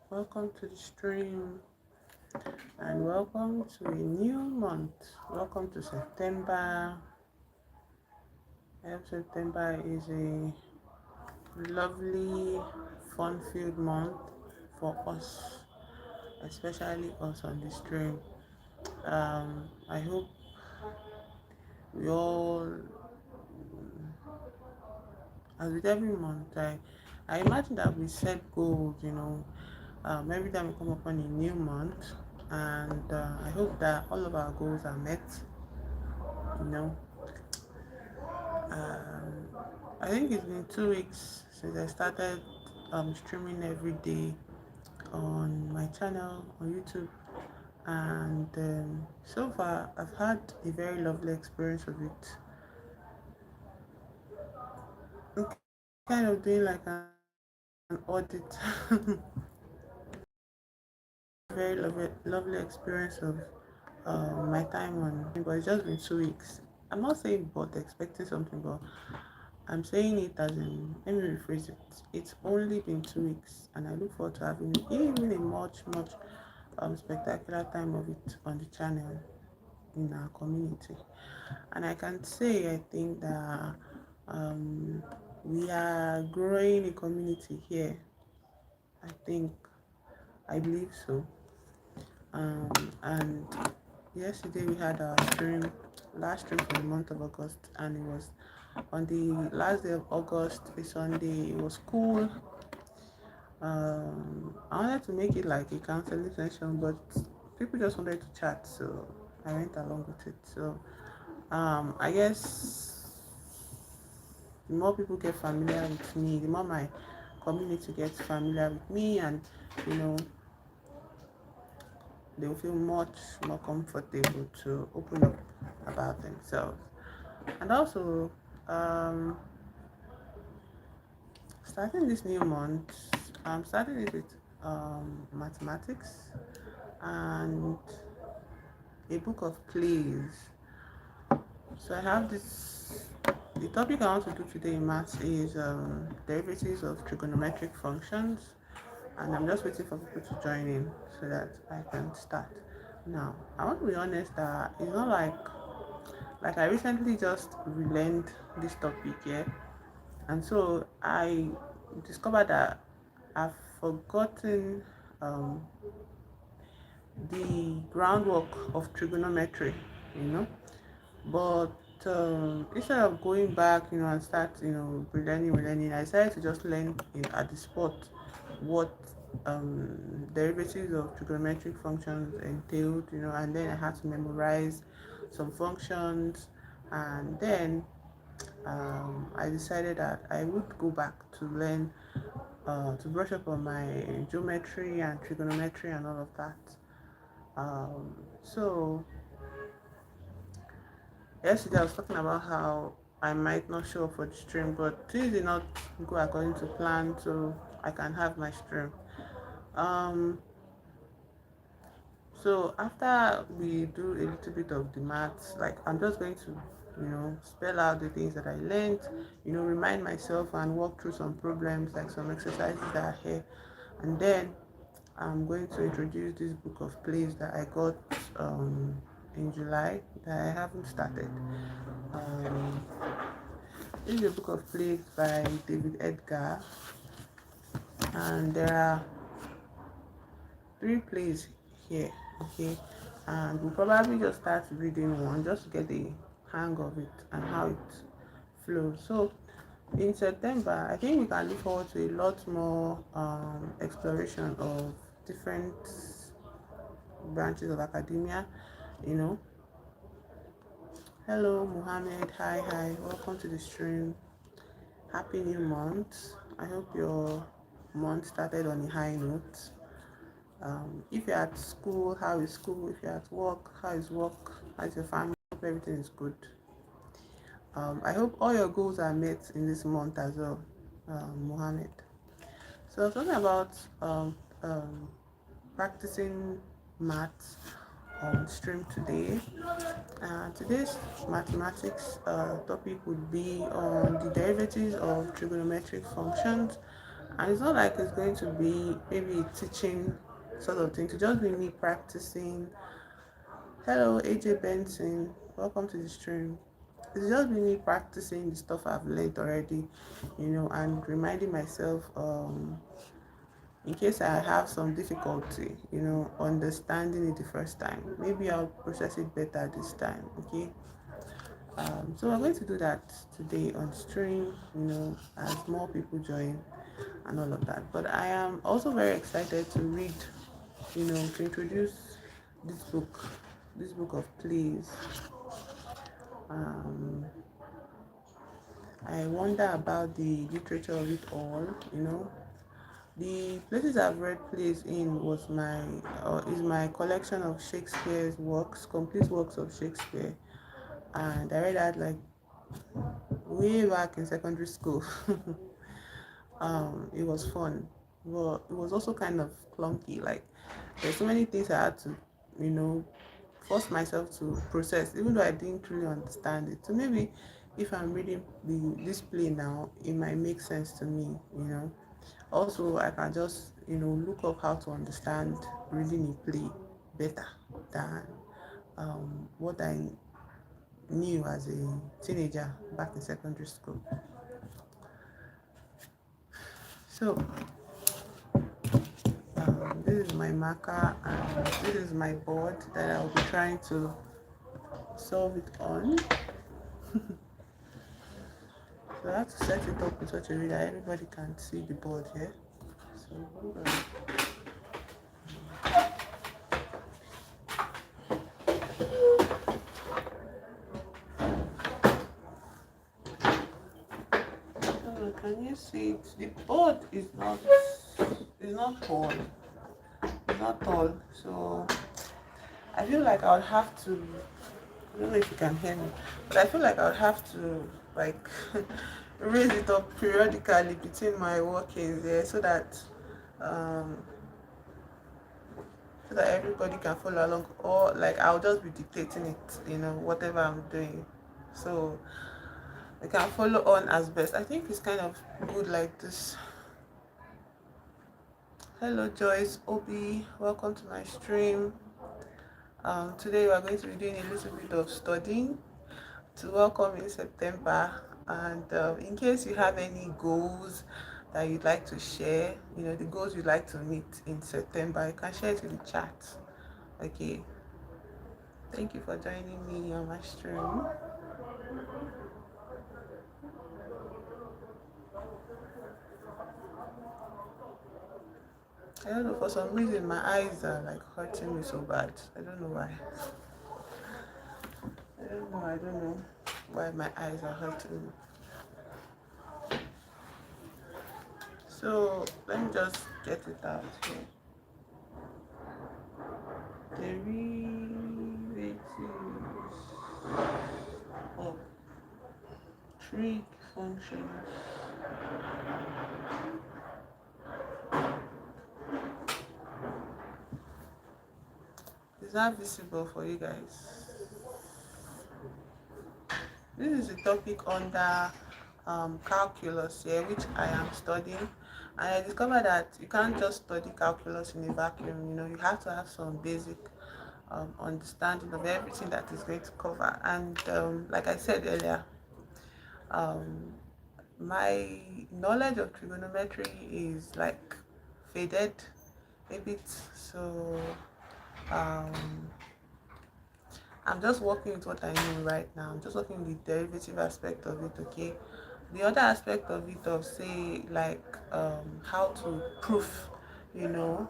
Welcome to the stream, and welcome to a new month. Welcome to September. I hope September is a lovely, fun-filled month for us, especially us on the stream. I hope we all, as with every month, I imagine that we set goals, every time we come upon a new month, and I hope that all of our goals are met. You know, um, I think it's been 2 weeks since I started streaming every day on my channel on YouTube, and so far I've had a very lovely experience of it. I'm kind of doing like an audit. Very lovely experience of my time on, but it's just been 2 weeks. I'm not saying but expecting something, but I'm saying it as in, let me rephrase it. It's only been 2 weeks, and I look forward to having even a much spectacular time of it on the channel in our community. And I can say, I think that um, we are growing a community here. I think, I believe so. And yesterday we had our stream, last stream for the month of August, and it was on the last day of August, a Sunday. It was cool. I wanted to make it like a counseling session, but people just wanted to chat, so I went along with it. So I guess the more people get familiar with me, the more my community gets familiar with me, and you know they'll feel much more comfortable to open up about themselves. And also, um, starting this new month, I'm starting it with mathematics and a book of plays. So I have this. The topic I want to do today in maths is derivatives of trigonometric functions, and I'm just waiting for people to join in so that I can start. Now, I want to be honest that it's not like I recently just relearned this topic, yeah, and so I discovered that I've forgotten um, the groundwork of trigonometry, you know. But instead of going back, and start, relearning, I decided to just learn at the spot what derivatives of trigonometric functions entailed, and then I had to memorize some functions, and then I decided that I would go back to learn, to brush up on my geometry and trigonometry and all of that. So yesterday I was talking about how I might not show up for the stream, but things did not go according to plan, so I can have my stream. Um, so after we do a little bit of the maths, like I'm just going to, spell out the things that I learned, remind myself and walk through some problems, like some exercises that are here, and then I'm going to introduce this book of plays that I got in July that I haven't started. Um, this is a book of plays by David Edgar, and there are 3 plays here, okay? And we'll probably just start reading one just to get the hang of it and how it flows. So in September, I think we can look forward to a lot more exploration of different branches of academia, you know. Hello, Muhammad. Hi. Welcome to the stream. Happy new month. I hope your month started on a high note. If you're at school, how is school? If you're at work, how is work? How's your family? Hope everything is good. I hope all your goals are met in this month as well, Mohammed. So talking about um, practicing maths on stream today. Today's mathematics topic would be on the derivatives of trigonometric functions, and it's not like it's going to be maybe a teaching sort of thing, to just be me practicing. Hello, AJ Benson, welcome to the stream. It's just be me practicing the stuff I've learned already, and reminding myself, in case I have some difficulty, understanding it the first time. Maybe I'll process it better this time, okay? So we're going to do that today on stream, as more people join and all of that. But I am also very excited to read, to introduce this book of plays. Um, I wonder about the literature of it all. The places I've read plays in was is my collection of Shakespeare's works, complete works of Shakespeare, and I read that like way back in secondary school. It was fun. Well, it was also kind of clunky. Like there's so many things I had to, you know, force myself to process, even though I didn't really understand it. So maybe if I'm reading this play now, it might make sense to me. Also, I can just, look up how to understand reading a play better than what I knew as a teenager back in secondary school. So, this is my marker and this is my board that I'll be trying to solve it on. So I have to set it up in such a way that everybody can see the board here. So hold on. Can you see it? The board is not tall. It's not tall. So I feel like I would have to, I don't know if you can hear me, but I feel like I would have to like raise it up periodically between my workings there, um so that everybody can follow along, or like I'll just be dictating it, whatever I'm doing. So I can follow on as best. I think it's kind of good like this. Hello Joyce, Obi, welcome to my stream. Today we are going to be doing a little bit of studying to welcome in September, and in case you have any goals that you'd like to share, the goals you'd like to meet in September, you can share it in the chat. Okay, thank you for joining me on my stream. I don't know, for some reason my eyes are like hurting me so bad. I don't know why. I don't know why my eyes are hurting me. So let me just get it out here. Derivatives of trig functions. Is that visible for you guys? This is a topic under calculus here, which I am studying. And I discovered that you can't just study calculus in a vacuum. You have to have some basic understanding of everything that is going to cover. And like I said earlier, um, my knowledge of trigonometry is like faded a bit. So um, I'm just working with what I know right now. I'm just working with the derivative aspect of it, okay? The other aspect of it, of say like how to prove, you know,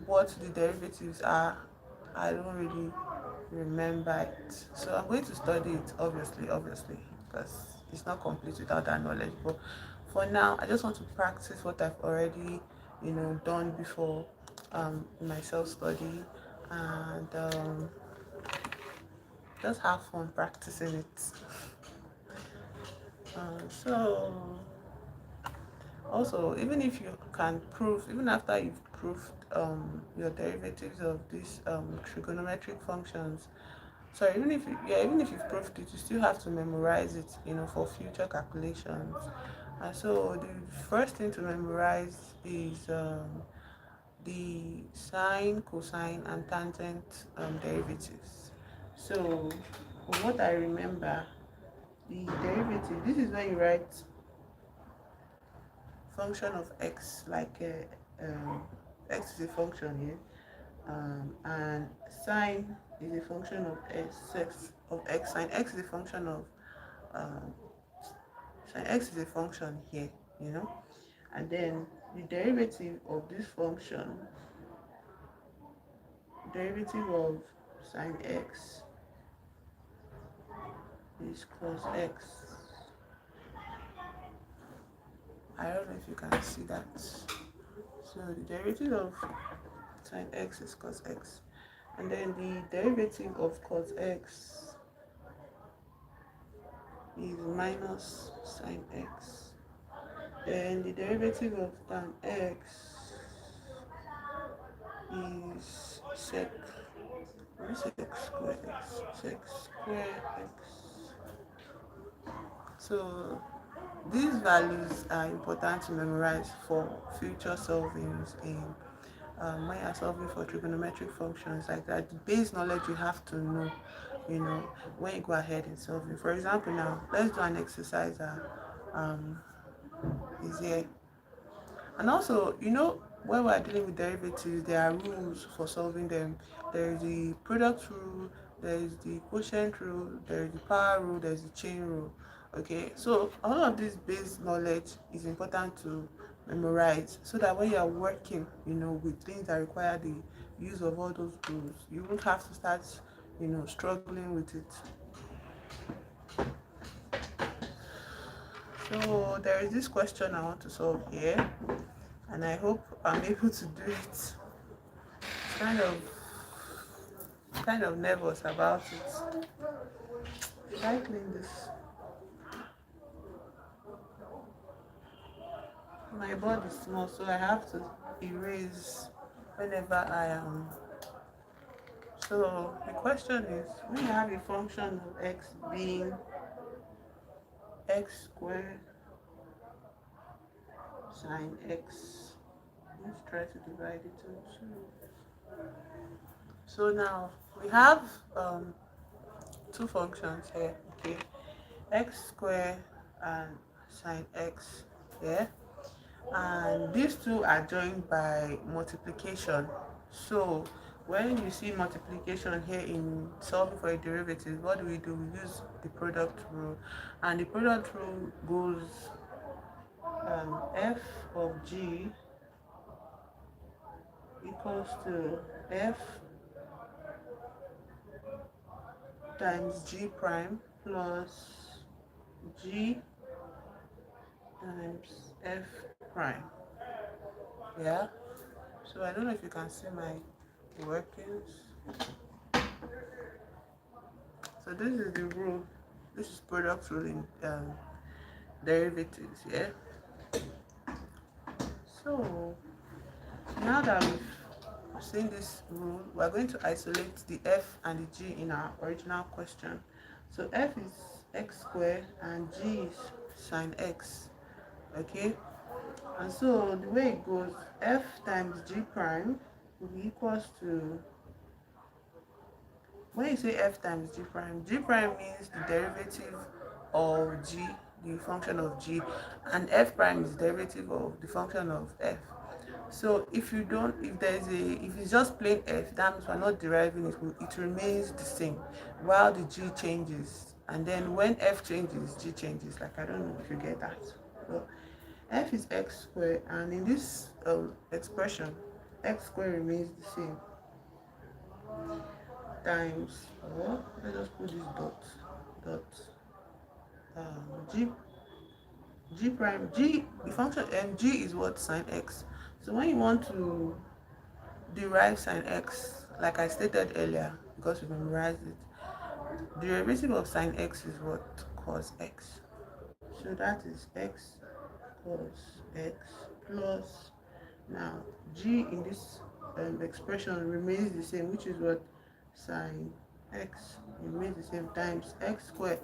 what the derivatives are, I don't really remember it. So I'm going to study it, obviously, because it's not complete without that knowledge. But for now, I just want to practice what I've already, done before in my self-study, and just have fun practicing it. So Also, even if you can prove, even after you've proved your derivatives of these trigonometric functions, sorry, even if you've proved it, you still have to memorize it, for future calculations. And so the first thing to memorize is the sine, cosine, and tangent derivatives. So from what I remember, the derivative, this is when you write function of x, like x is a function here, and sine is a function of x, sine x is a function of um, sine x is a function here, you know, and then the derivative of this function, derivative of sine x is cos x. I don't know if you can see that. So the derivative of sine x is cos x, and then the derivative of cos x is minus sine x. Then the derivative of tan x is sec square x, sec square x. So these values are important to memorize for future solvings in when you're solving for trigonometric functions like that. The base knowledge you have to know, when you go ahead and solving. For example, now let's do an exercise that um, is here. And also, when we're dealing with derivatives, there are rules for solving them. There is the product rule, there is the quotient rule, there is the power rule, there is the chain rule. Okay, so all of this base knowledge is important to memorize so that when you are working, with things that require the use of all those rules, you won't have to start, struggling with it. So there is this question I want to solve here, and I hope I'm able to do it. Kind of nervous about it. Did I clean this? My board is small, so I have to erase whenever I am. So the question is, when you have a function of x being x squared sine x, let's try to divide it into two. So now we have two functions here, okay, x squared and sine x here, and these two are joined by multiplication. So when you see multiplication here in solving for a derivative, what do? We use the product rule, and the product rule goes f of g equals to f times g prime plus g times f prime. Yeah, so I don't know if you can see my workings. So this is the rule. This is product rule in derivatives. Yeah. So now that we've seen this rule, we're going to isolate the f and the g in our original question. So f is x squared and g is sine x. Okay. And so the way it goes, f times g prime will be equals to, when you say f times g prime means the derivative of g, the function of g, and f prime is the derivative of the function of f. So if you don't, if it's just plain f, that means we're not deriving it, it remains the same while the g changes. And then when f changes, g changes. Like, I don't know if you get that. So f is x squared, and in this expression, x squared remains the same, times, or let's just put this dot g prime, g, the function g is what? Sine x. So when you want to derive sine x, like I stated earlier, because we memorized it, the derivative of sine x is what? Cos x. So that is x cos x plus, now g in this expression remains the same, which is what, sine x remains the same, times x squared.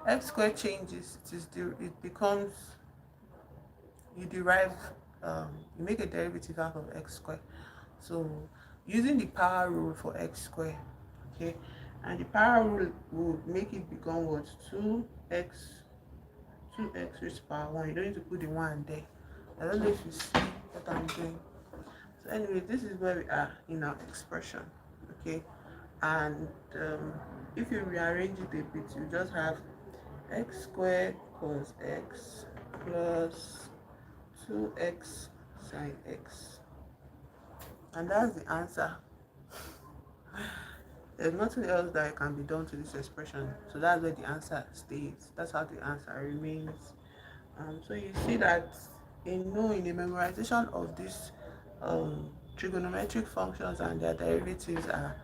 X squared changes, it becomes, you derive, you make a derivative out of x squared. So using the power rule for x squared, okay, and the power rule will make it become what, 2x, 2x raised to power 1. You don't need to put the 1 there. I don't know if you see what I'm doing. So anyway, this is where we are in our expression, okay, and if you rearrange it a bit, you just have x squared cos x plus 2x sine x, and that's the answer. There's nothing else that can be done to this expression, so that's where the answer stays. That's how the answer remains. So you see that in the memorization of these trigonometric functions and their derivatives are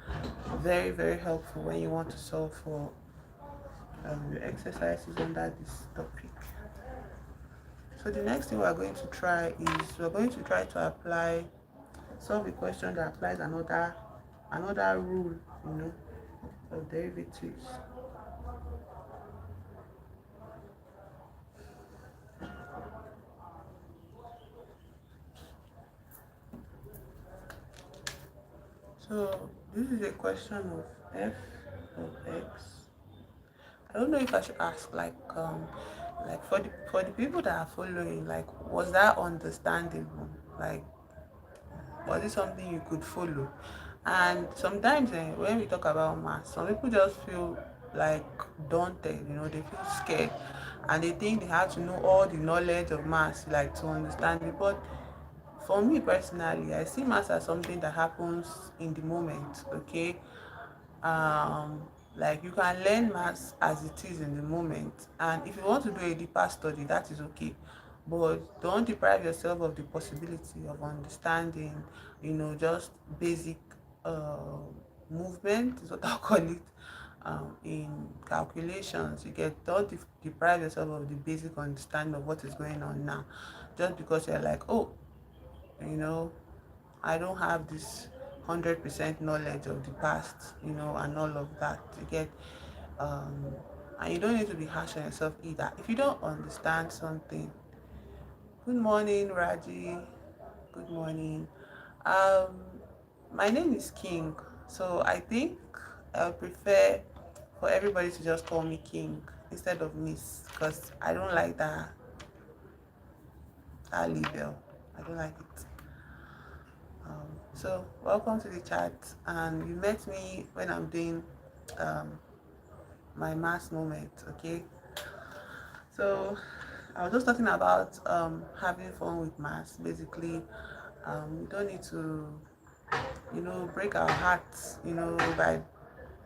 very, very helpful when you want to solve for your exercises under this topic. So the next thing we're going to try is, we're going to try to solve a question that applies another rule, of derivatives. So this is a question of f of x. I don't know if I should ask, like for the people that are following, like, was that understandable? Like, was it something you could follow? And sometimes when we talk about math, some people just feel like daunted, they feel scared, and they think they have to know all the knowledge of math, like, to understand it. But for me personally, I see math as something that happens in the moment, okay? um like, you can learn maths as it is in the moment, and if you want to do a deeper study, that is okay, but don't deprive yourself of the possibility of understanding, just basic uh, movement is what I'll call it, in calculations. You get, don't deprive yourself of the basic understanding of what is going on now, just because you're like, oh, you know I don't have this 100% knowledge of the past, and all of that. You get, um, and you don't need to be harsh on yourself either. If you don't understand something, good morning, Raji. Good morning. Um, my name is King, so I think I would prefer for everybody to just call me King instead of Miss, because I don't like that label. I don't like it. So welcome to the chat, and you met me when I'm doing um, my mass moment, okay? So I was just talking about having fun with mass. Basically, we don't need to, break our hearts, by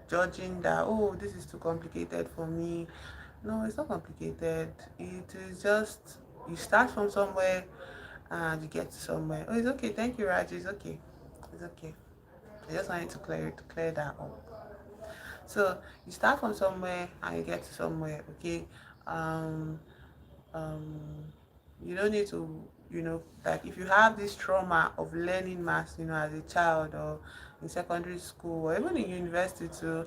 judging that, oh, this is too complicated for me. No, it's not complicated. It is just, you start from somewhere and you get to somewhere. Oh, it's okay. Thank you, Raj. It's okay. It's okay. I just wanted to clear that up. So you start from somewhere and you get to somewhere, okay? Um, um, you don't need to, like, if you have this trauma of learning maths, as a child, or in secondary school, or even in university too,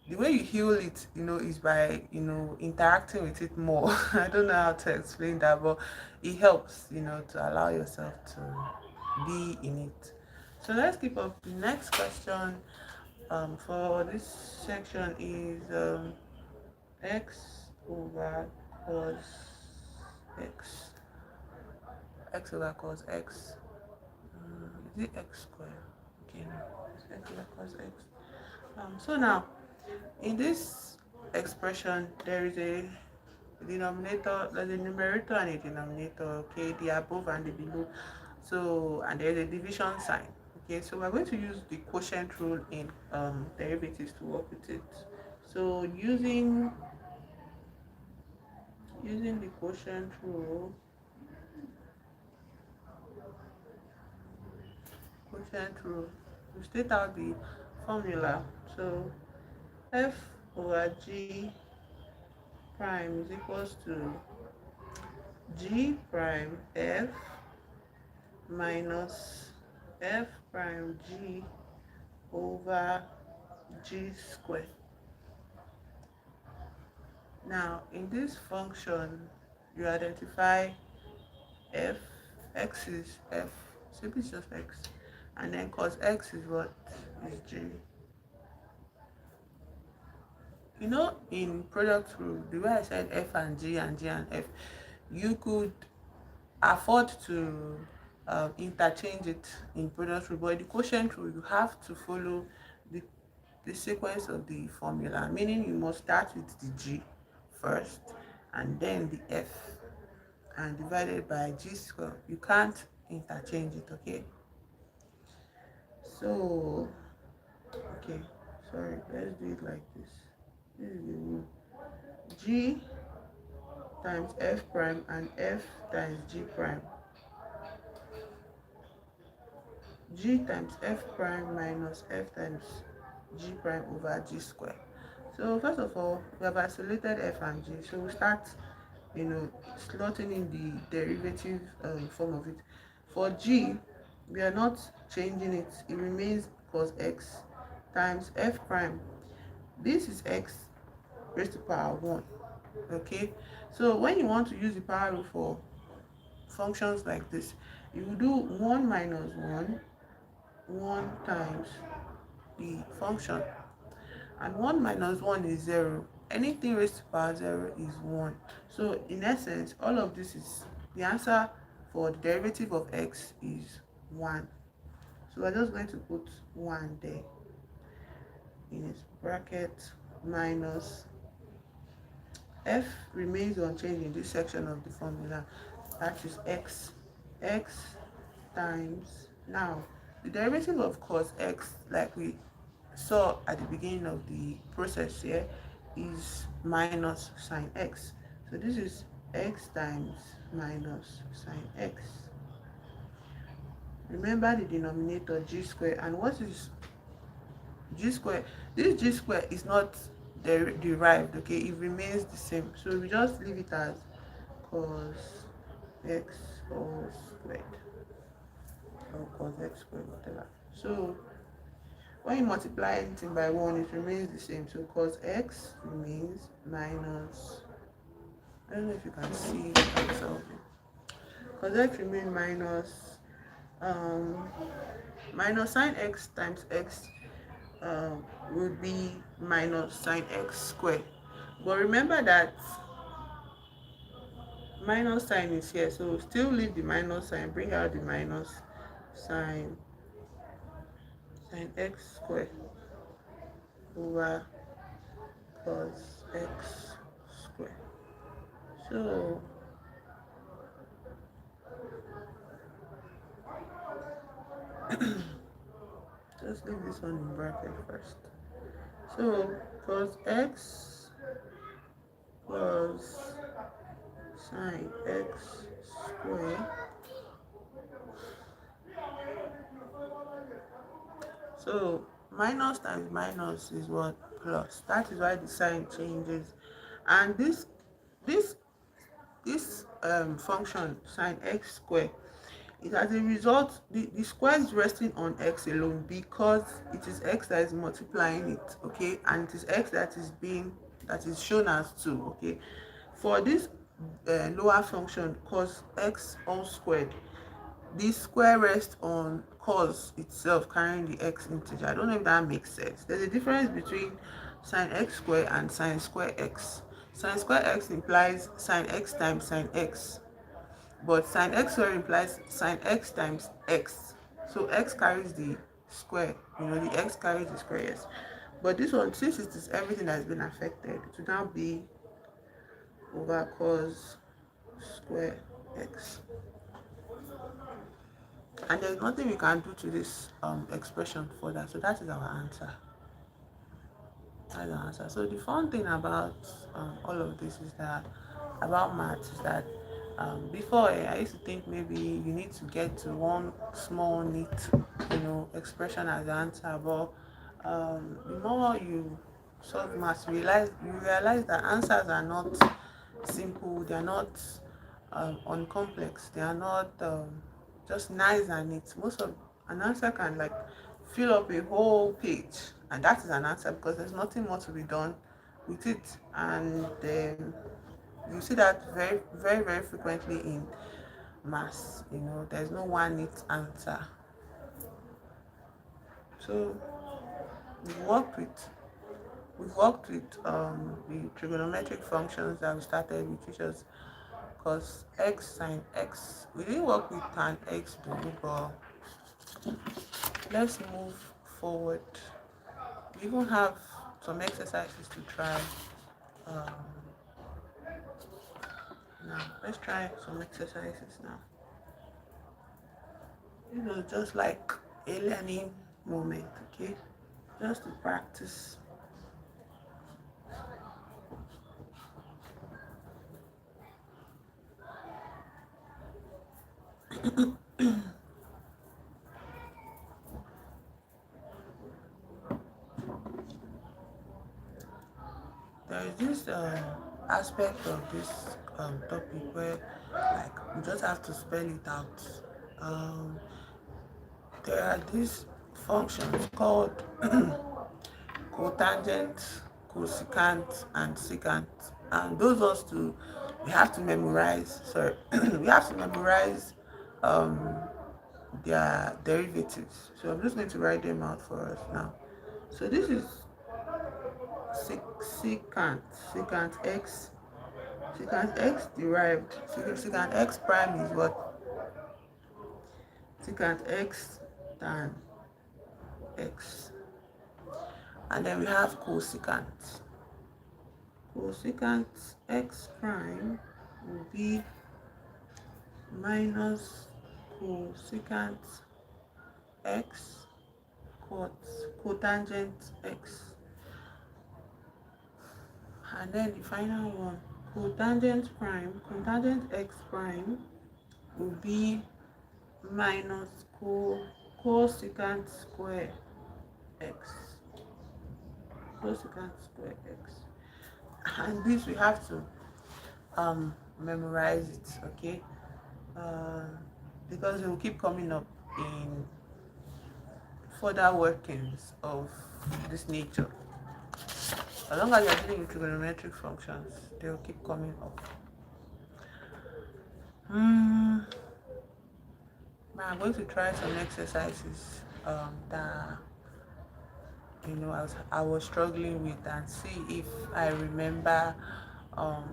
the way you heal it, is by, interacting with it more. I don't know how to explain that, but it helps, to allow yourself to be in it. So let's keep up. The next question for this section is x over cos x. X over cos x. Is it x squared? Okay, no. It's x over cos x. So now, in this expression, there is a denominator, there's a numerator and a denominator, okay, the above and the below. So, and there's a division sign, okay. So we're going to use the quotient rule in derivatives to work with it. So using the quotient rule, we state out the formula. So f over g prime is equals to G prime F minus F prime G over G squared. Now in this function you identify f, x is f, simply just x, and then cos x is what is G. You know, in product rule, the way I said f and G and G and f, you could afford to interchange it in product rule, but in the quotient rule you have to follow the the sequence of the formula, meaning you must start with the G first and then the f and divided by G square. You can't interchange it, okay? So okay, sorry, let's do it like this. This is the rule. G times f prime and f times G prime. G times f prime minus f times G prime over G square. So first of all, we have isolated f and G. So we start, slotting in the derivative form of it. For G, we are not changing it. It remains cos x times f prime. This is x raised to power 1. Okay, so when you want to use the power rule for functions like this, you will do 1 minus 1 times the function, and 1 minus 1 is 0. Anything raised to power 0 is 1. So in essence, all of this is the answer for the derivative of x is 1. So we're just going to put 1 there in its bracket minus f remains unchanged in this section of the formula, that is x times, now the derivative of cos x, like we saw at the beginning of the process here, is minus sine x. So this is x times minus sine x. Remember the denominator G square, and what is G square? This G square is not derived, okay? It remains the same, so we just leave it as cos x all squared, or cos x squared, whatever. So when you multiply anything by 1, it remains the same. So cos x remains minus, I don't know if you can see what I'm solving. Cos x remains minus sine x times x would be minus sine x squared. But remember that minus sign is here, so still leave the minus sign, bring out the minus sine x squared over cos x squared. So just leave this one in bracket first. So cos x plus sine x squared. So minus times minus is what? Plus. That is why the sign changes. And this function sine x squared, it as a result, the square is resting on x alone because it is x that is multiplying it, okay, and it is x that is shown as 2, okay. For this lower function cos x all squared, the square rests on cos itself carrying the x integer. I don't know if that makes sense. There's a difference between sine x squared and sine square x. Sine square x implies sine x times sine x, but sine x square implies sine x times x. So x carries the square, the x carries the square, yes. But this one, since it is everything that has been affected, it will now be over cos square x. And there's nothing we can do to this expression further. So that is our answer. That's our answer. So the fun thing about all of this is that, about maths, is that before I used to think maybe you need to get to one small neat expression as the answer, but the more you solve maths, you realize that answers are not simple. They're not uncomplex. They are not just nice and neat. Most of an answer can like fill up a whole page, and that is an answer because there's nothing more to be done with it. And you see that very, very, very frequently in maths. There's no one neat answer. So we've worked with we've worked with the trigonometric functions that we started with, which was cos x sine x. We didn't work with tan x though, but let's move forward. We even have some exercises to try. Um, Now let's try some exercises now. Just like a learning moment, okay? Just to practice. There is this aspect of this topic where like you just have to spell it out. Um, there are these functions called cotangent, cosecant, and secant, and those ones too we have to memorize. Sorry, we have to memorize um, their derivatives. So I'm just going to write them out for us now. So this is secant, secant x. Secant x derived. Secant x prime is what? Secant x tan x. And then we have cosecant. Cosecant x prime will be minus cosecant x cotangent x. And then the final one, cotangent x prime will be minus cosecant square x. Cosecant square x. And this we have to memorize it, okay? Because it will keep coming up in further workings of this nature. As long as you're dealing with trigonometric functions, they will keep coming up. I'm going to try some exercises that I was struggling with and see if I remember,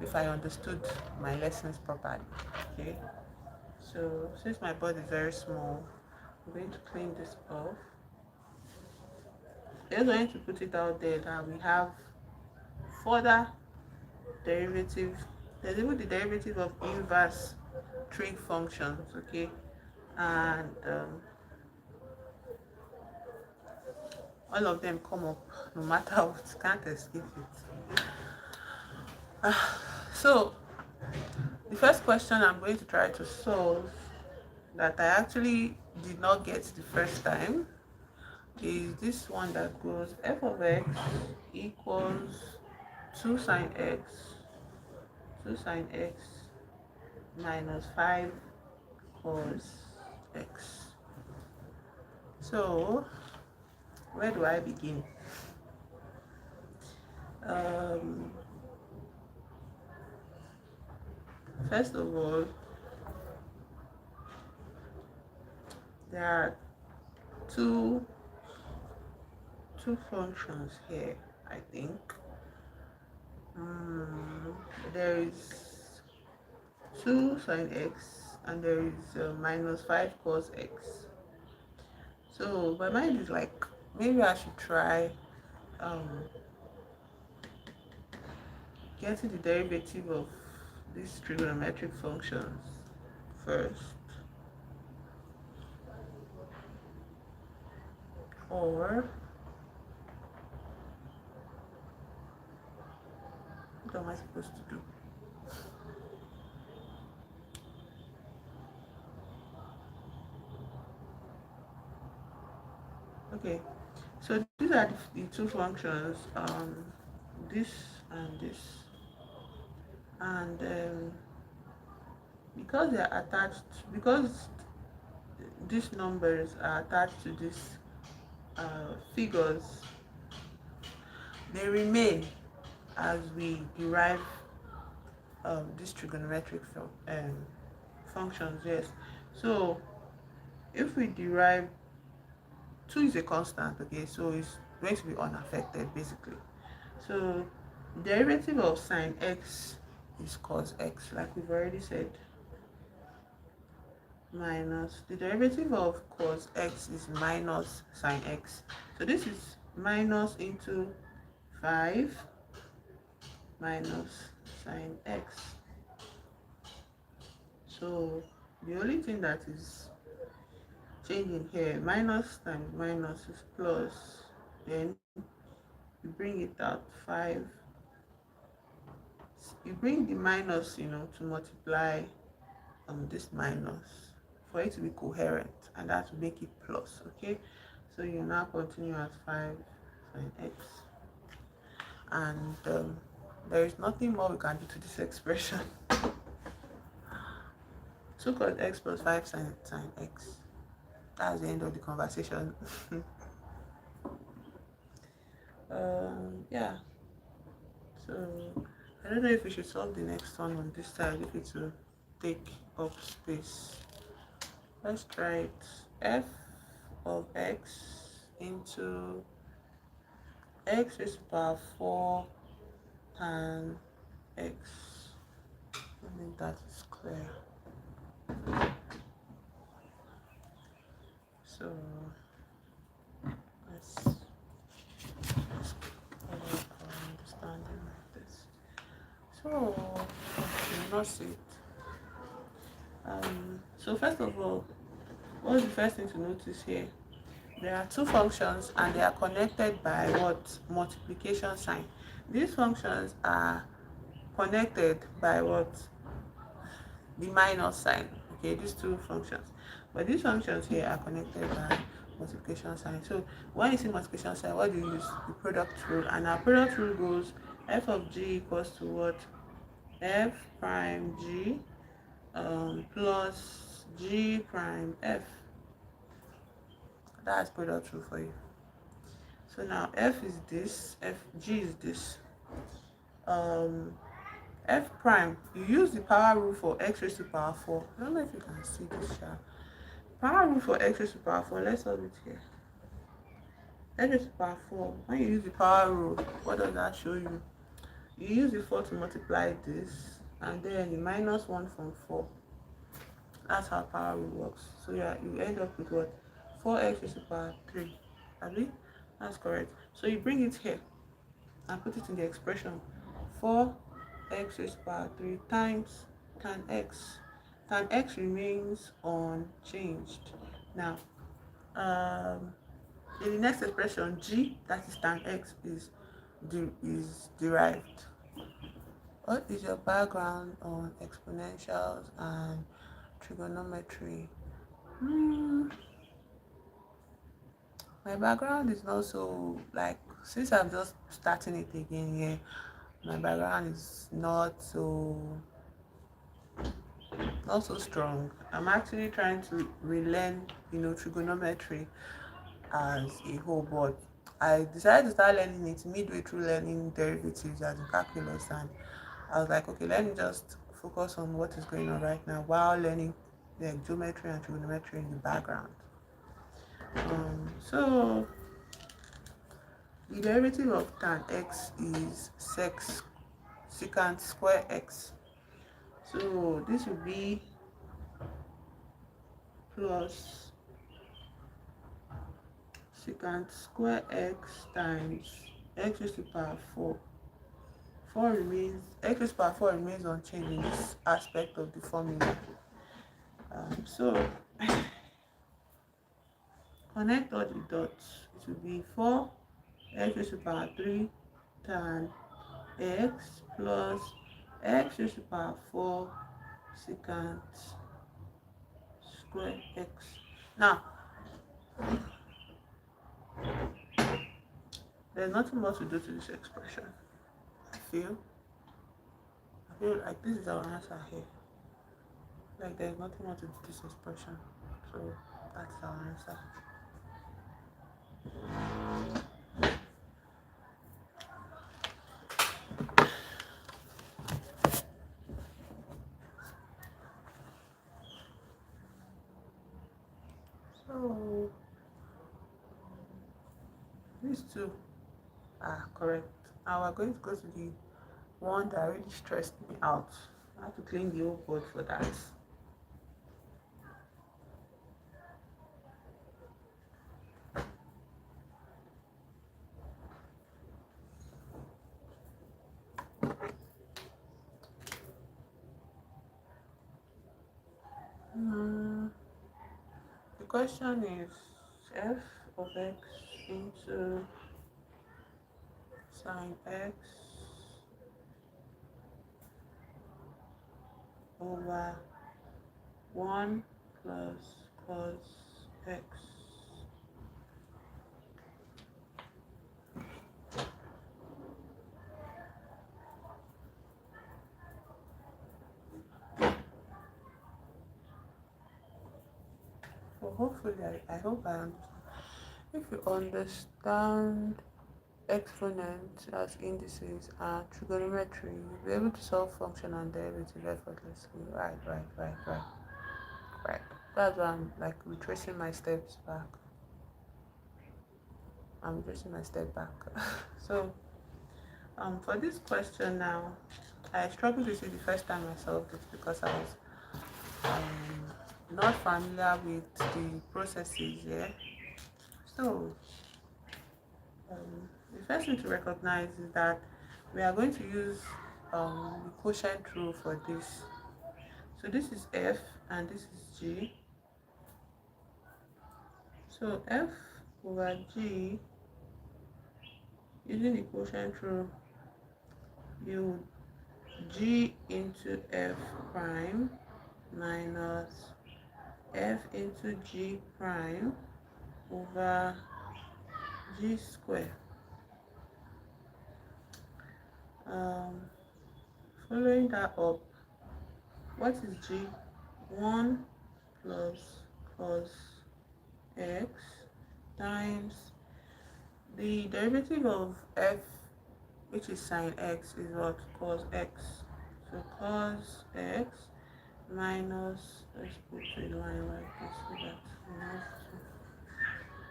if I understood my lessons properly. Okay. So since my board is very small, I'm going to clean this off. I'm going to put it out there that we have further derivative. There's even the derivative of inverse trig functions, okay? And all of them come up no matter what, can't escape it. So the first question I'm going to try to solve that I actually did not get the first time is this one that goes f of x equals 2 sine x minus 5 cos x. So where do I begin? First of all, there are two functions here, I think. There is 2 sine x and there is minus 5 cos x. So my mind is like, maybe I should try getting the derivative of these trigonometric functions first, or what am I supposed to do? Okay, so these are the two functions, this and this, and because they are attached, because these numbers are attached to these figures, they remain as we derive these trigonometric functions. Yes, so if we derive 2 is a constant, okay, so it's going to be unaffected basically. So derivative of sine x is cos x, like we've already said, minus the derivative of cos x is minus sine x. So this is minus into 5 minus sine x. So the only thing that is changing here, minus times minus is plus, then you bring it out 5, you bring the minus, to multiply this minus for it to be coherent, and that will make it plus. Okay, so you now continue at 5 sine x, and there is nothing more we can do to this expression. 2 cos x plus 5 sine x, that's the end of the conversation. Yeah, so I don't know if we should solve the next one on this side, if it will take up space. Let's try it. F of x into x raised to the power 4 tan x. I think that is clear. So let's cover our understanding like this. So you not see it. So first of all, what's the first thing to notice here? There are 2 functions and they are connected by what? Multiplication sign. These functions are connected by what? The minus sign. Okay, these 2 functions. But these functions here are connected by multiplication sign. So when you see multiplication sign, what do you use? The product rule. And our product rule goes f of g equals to what? F prime g plus g prime f. That's product rule for you. So now f is this, g is this. F prime, you use the power rule for x raised to the power 4. I don't know if you can see this. Power rule for x raised to the power 4, let's solve it here. X raised to the power 4, when you use the power rule, what does that show you? You use the 4 to multiply this, and then the minus 1 from 4. That's how power rule works. So yeah, you end up with what? 4x raised to the power 3. Abi? That's correct. So you bring it here and put it in the expression. 4x raised to the power 3 times tan x. Tan x remains unchanged. Now, in the next expression, g, that is tan x, is derived. What is your background on exponentials and trigonometry? My background is not so, like, since I'm just starting it again here, my background is not so strong. I'm actually trying to relearn, trigonometry as a whole, but I decided to start learning it midway through learning derivatives as in calculus, and I was like, okay, let me just focus on what is going on right now while learning the geometry and trigonometry in the background. So the derivative of tan x is secant square x. So this will be plus secant square x times x raised to the power 4. X raised to the power 4 remains unchanged in this aspect of the formula. So connect all the dots. It will be 4 x raised to the power 3 tan x plus x raised to the power 4 secant square x. Now, there's nothing more to do to this expression. I feel like this is our answer here. Like there's nothing more to this expression. So that's our answer. So these two are correct. Now we're going to go to the one that really stressed me out. I have to clean the whole board for that. Hmm. The question is f of x into sine x over 1 plus cos x. So hopefully, I hope I understand. If you understand exponents as indices and trigonometry, you'll be able to solve function and derivative effortlessly. Right. That's why I'm like retracing my steps back. I'm retracing my step back. So for this question now, I struggled with it the first time I solved it because I was not familiar with the processes here. So the first thing to recognize is that we are going to use the quotient rule for this. So this is f and this is g. So f over g, using the quotient rule, you g into f prime minus f into g prime over g square. Um, Following that up, what is g? 1 plus cos x times the derivative of f, which is sine x, is what? Cos x. So cos x minus, let's put a line like this so that we have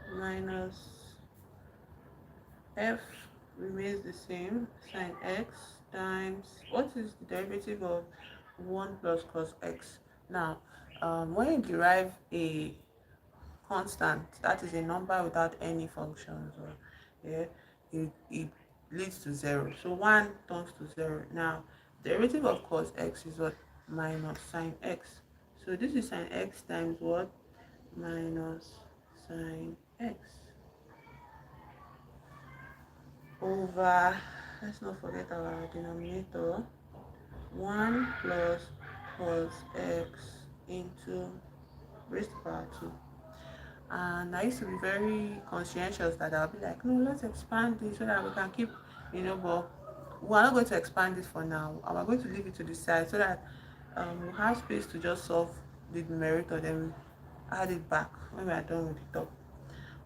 to, minus f remains the same, sine x times, what is the derivative of 1 plus cos x? Now, when you derive a constant, that is a number without any functions, or yeah, it leads to 0. So 1 turns to 0. Now, derivative of cos x is what? Minus sine x. So this is sine x times what? Minus sine x over, let's not forget our denominator, 1 plus cos x into raised to power 2. And I used to be very conscientious that I'll be like, no, let's expand this so that we can keep, but we're not going to expand this for now. I'm going to leave it to the side so that we have space to just solve the numerator, then add it back when we are done with the top.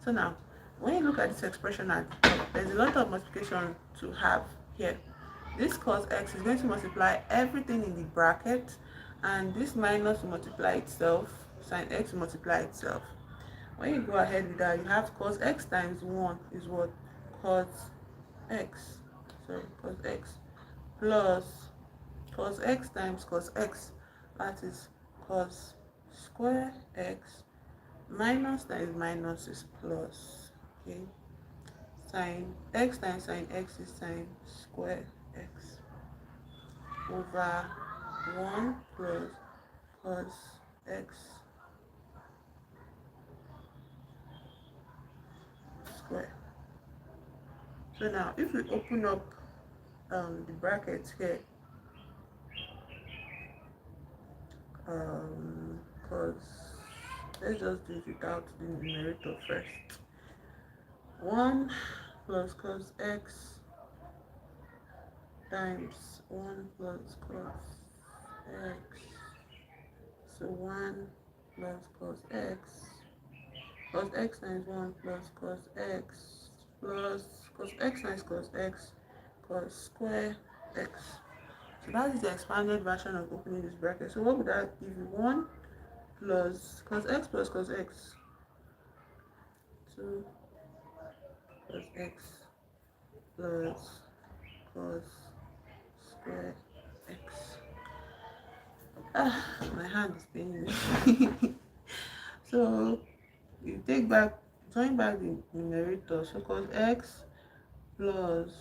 So now, when you look at this expression at the top, there's a lot of multiplication to have here. This cos x is going to multiply everything in the bracket, and this minus will multiply itself, sine x will multiply itself. When you go ahead with that, you have cos x times 1 is what? Cos x. Sorry, cos x plus cos x times cos x. That is cos square x minus times minus is plus. Okay. Sine x times sine x is sine square x over 1 plus cos x square. So now if we open up the brackets here, because let's just do it without the numerator first. 1 plus cos x times 1 plus cos x So 1 plus cos x, cos x times 1 plus cos x plus cos x times cos x, cos square x. So that is the expanded version of opening this bracket. So what would that give you? 1 plus cos x, 2 cos x plus cos square x. My hand is paining me. So you join back the numerator. So cos x plus,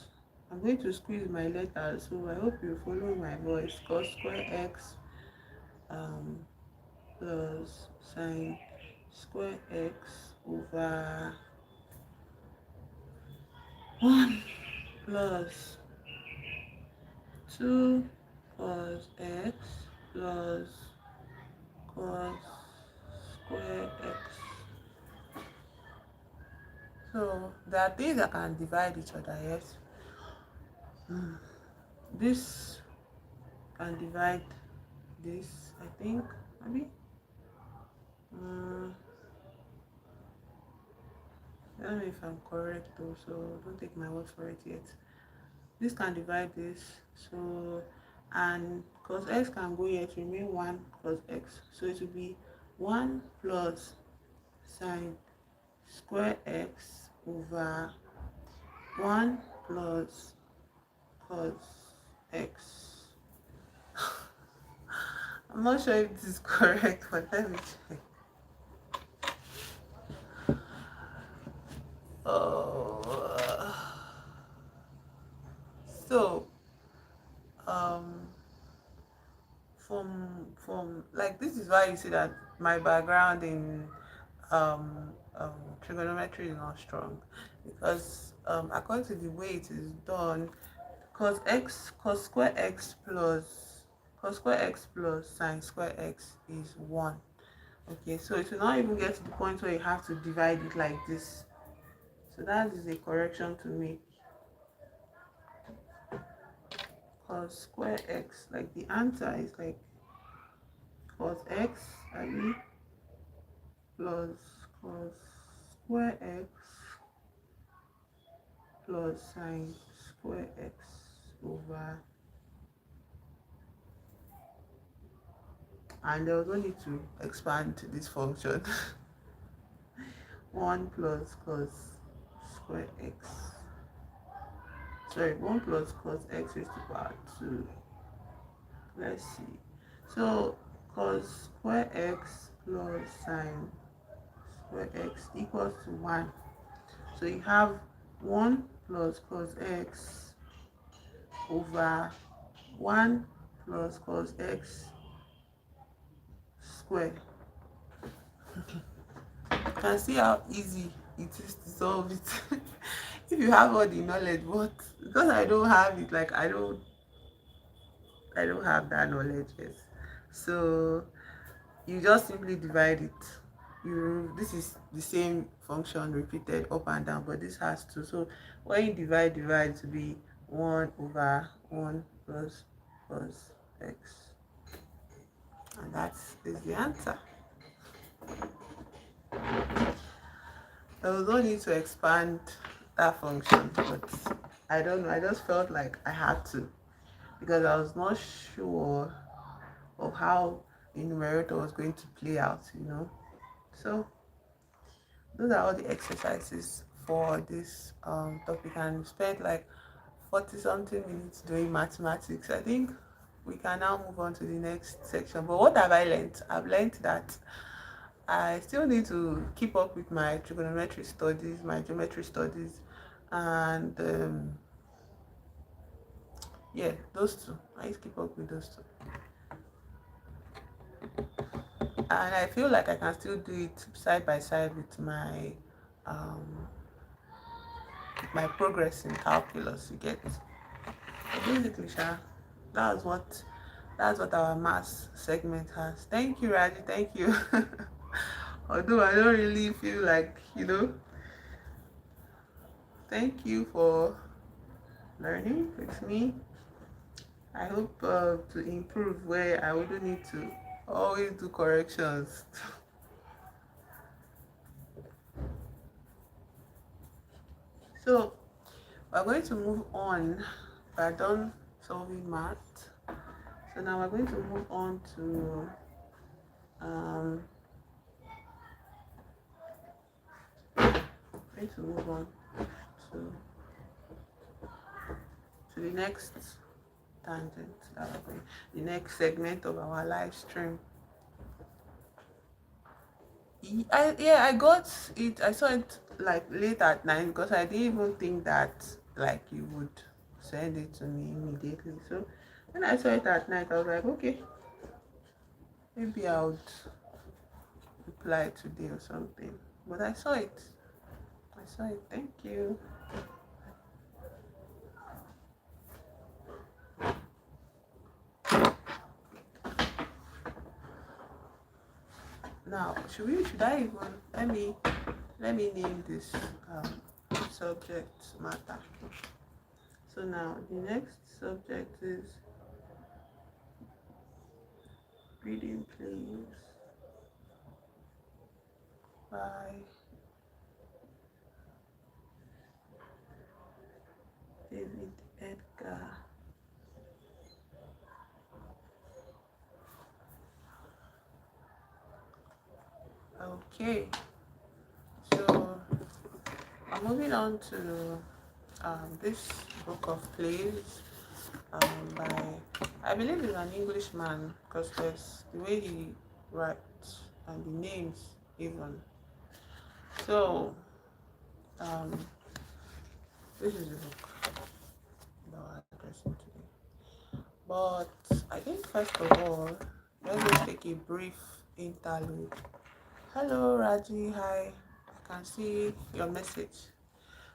I'm going to squeeze my letters, so I hope you follow my voice. Cos square x um, plus sine square x over 1 plus 2 cos x plus cos square x. So there are things that can divide each other, yes. This can divide this, I think, maybe. I don't know if I'm correct though, so don't take my word for it yet. This can divide this, so, and cos x can go here to remain 1 cos x, so it will be 1 plus sine square x over 1 plus cos x. I'm not sure if this is correct, but let me check. Oh, so from like, this is why you see that my background in um, trigonometry is not strong, because according to the way it is done, cos square x plus sine square x is 1. Okay, so it will not even get to the point where you have to divide it like this. So that is a correction to make. Cos square x, like the answer is like cos x, I mean, plus cos square x plus sine square x over, and there was no need to expand this function. 1 plus cos square x, sorry, 1 plus cos x raised to power 2. Let's see. So cos square x plus sine square x equals to 1. So you have 1 plus cos x over 1 plus cos x square. You can see how easy it is to solve it if you have all the knowledge, but because I don't have it, like I don't have that knowledge yet. So you just simply divide it. This is the same function repeated up and down, but this has to. So when you divide to be 1 over 1 plus cos x, and that is the answer. There was no need to expand that function, but I don't know, I just felt like I had to, because I was not sure of how the numerator was going to play out, So those are all the exercises for this topic, and spent like 40 something minutes doing mathematics. I think we can now move on to the next section. But what have I learned? I've learned that I still need to keep up with my trigonometry studies, my geometry studies, and yeah, those two. I need to keep up with those two. And I feel like I can still do it side by side with my progress in calculus. You get, so basically, that's what our maths segment has. Thank you, Raji. Thank you. Although I don't really feel like, thank you for learning with me. I hope to improve where I wouldn't need to Always do corrections. So we're going to move on. We're done solving math. So now we're going to move on to um going to move on to the next tangent that we're going, the next segment of our live stream. I got it. I saw it like late at night because I didn't even think that like you would send it to me immediately. So when I saw it at night, I was like, okay, maybe I would reply today or something. But I saw it. I saw it. Thank you. Now, should I even let me name this subject matter. So now the next subject is reading please by David Edgar. Okay, so I'm moving on to this book of plays by, I believe he's an Englishman because there's the way he writes and the names even. So um, this is the book that we're addressing today. But I think first of all, let's just take a brief interlude. Hello Raji, hi. I can see your message.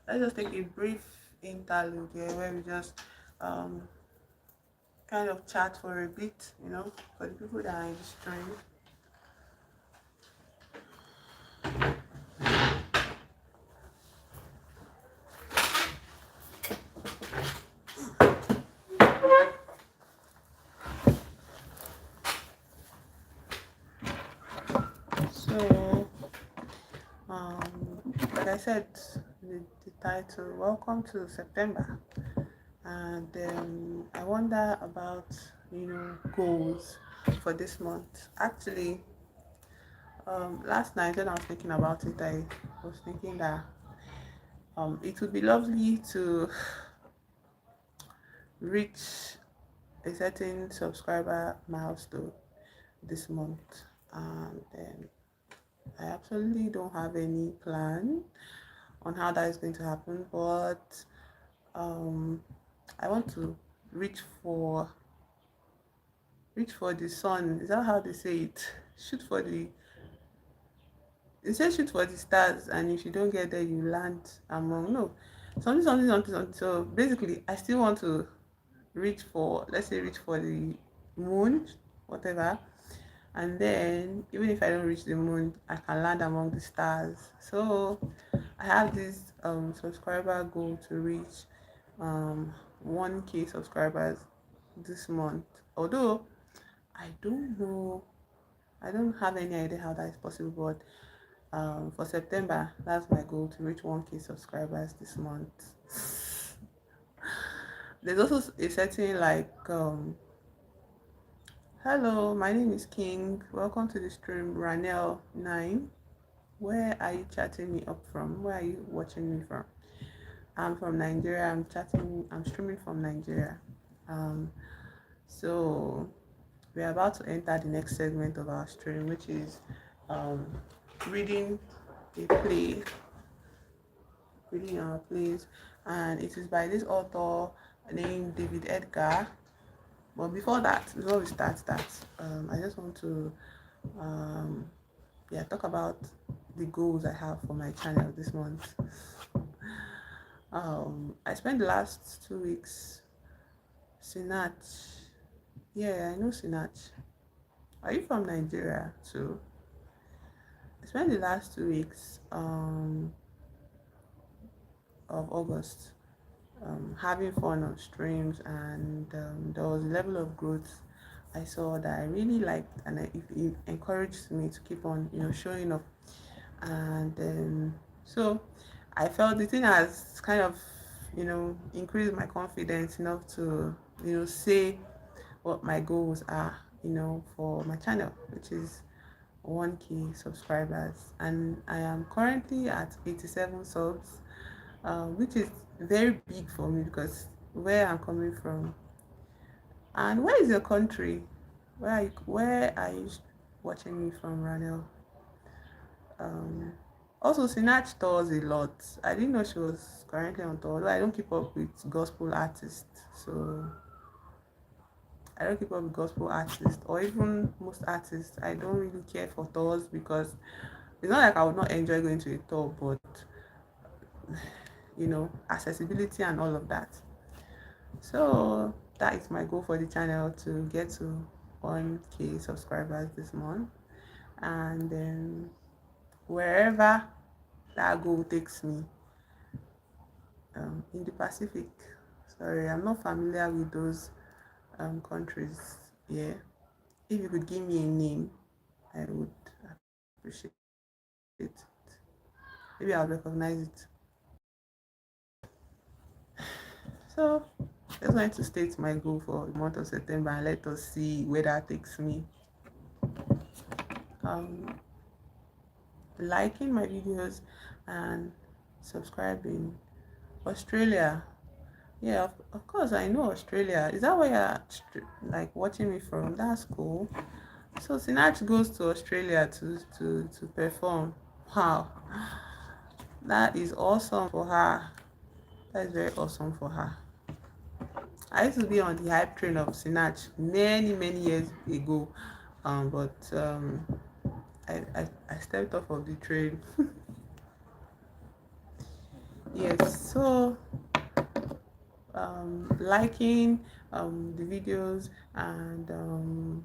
Let's just take a brief interlude here where we just um, kind of chat for a bit, for the people that are in the stream. So, like I said, the title, Welcome to September. And I wonder about, goals for this month. Actually, last night when I was thinking about it, I was thinking that it would be lovely to reach a certain subscriber milestone this month, and then I absolutely don't have any plan on how that is going to happen, but I want to reach for the sun. Is that how they say it? Shoot for the They say shoot for the stars, and if you don't get there, you land among no something something something something. So basically, I still want to reach for the moon, whatever, and then even if I don't reach the moon, I can land among the stars. So I have this subscriber goal to reach 1k subscribers this month. Although I don't know, I don't have any idea how that is possible, but for September, that's my goal, to reach 1k subscribers this month. There's also a setting like hello, my name is King, welcome to the stream, Ranel9. Where are you chatting me up from? Where are you watching me from? I'm from Nigeria. I'm streaming from Nigeria. So we're about to enter the next segment of our stream, which is um, reading a play, reading our plays, and it is by this author named David Edgar. But before we start that, I just want to talk about the goals I have for my channel this month. I spent the last 2 weeks. Sinach. Yeah, I know Sinach. Are you from Nigeria too? I spent the last 2 weeks of August having fun on streams, and there was a level of growth I saw that I really liked, and it encouraged me to keep on, showing up. And so I felt the thing has kind of, increased my confidence enough to, say what my goals are, for my channel, which is 1K subscribers. And I am currently at 87 subs, which is very big for me because where I'm coming from. And where is your country? Where are you watching me from, Ranel? Um, Also, Sinach tours a lot. I didn't know she was currently on tour. Although I don't keep up with gospel artists, so I don't keep up with gospel artists or even most artists. I don't really care for tours because it's not like I would not enjoy going to a tour, but accessibility and all of that. So that is my goal for the channel, to get to 1K subscribers this month, and then wherever that goal takes me, in the Pacific. Sorry, I'm not familiar with those countries. Yeah, if you could give me a name, I would appreciate it. Maybe I'll recognize it. So, just wanted to state my goal for the month of September and let us see where that takes me. Um, Liking my videos and subscribing. Australia. Yeah, of course I know Australia. Is that where you're like watching me from? That's cool. So Sinach goes to Australia to perform. Wow, that is awesome for her. That is very awesome for her. I used to be on the hype train of Sinach many years ago, but I stepped off of the train. Yes, so liking the videos, and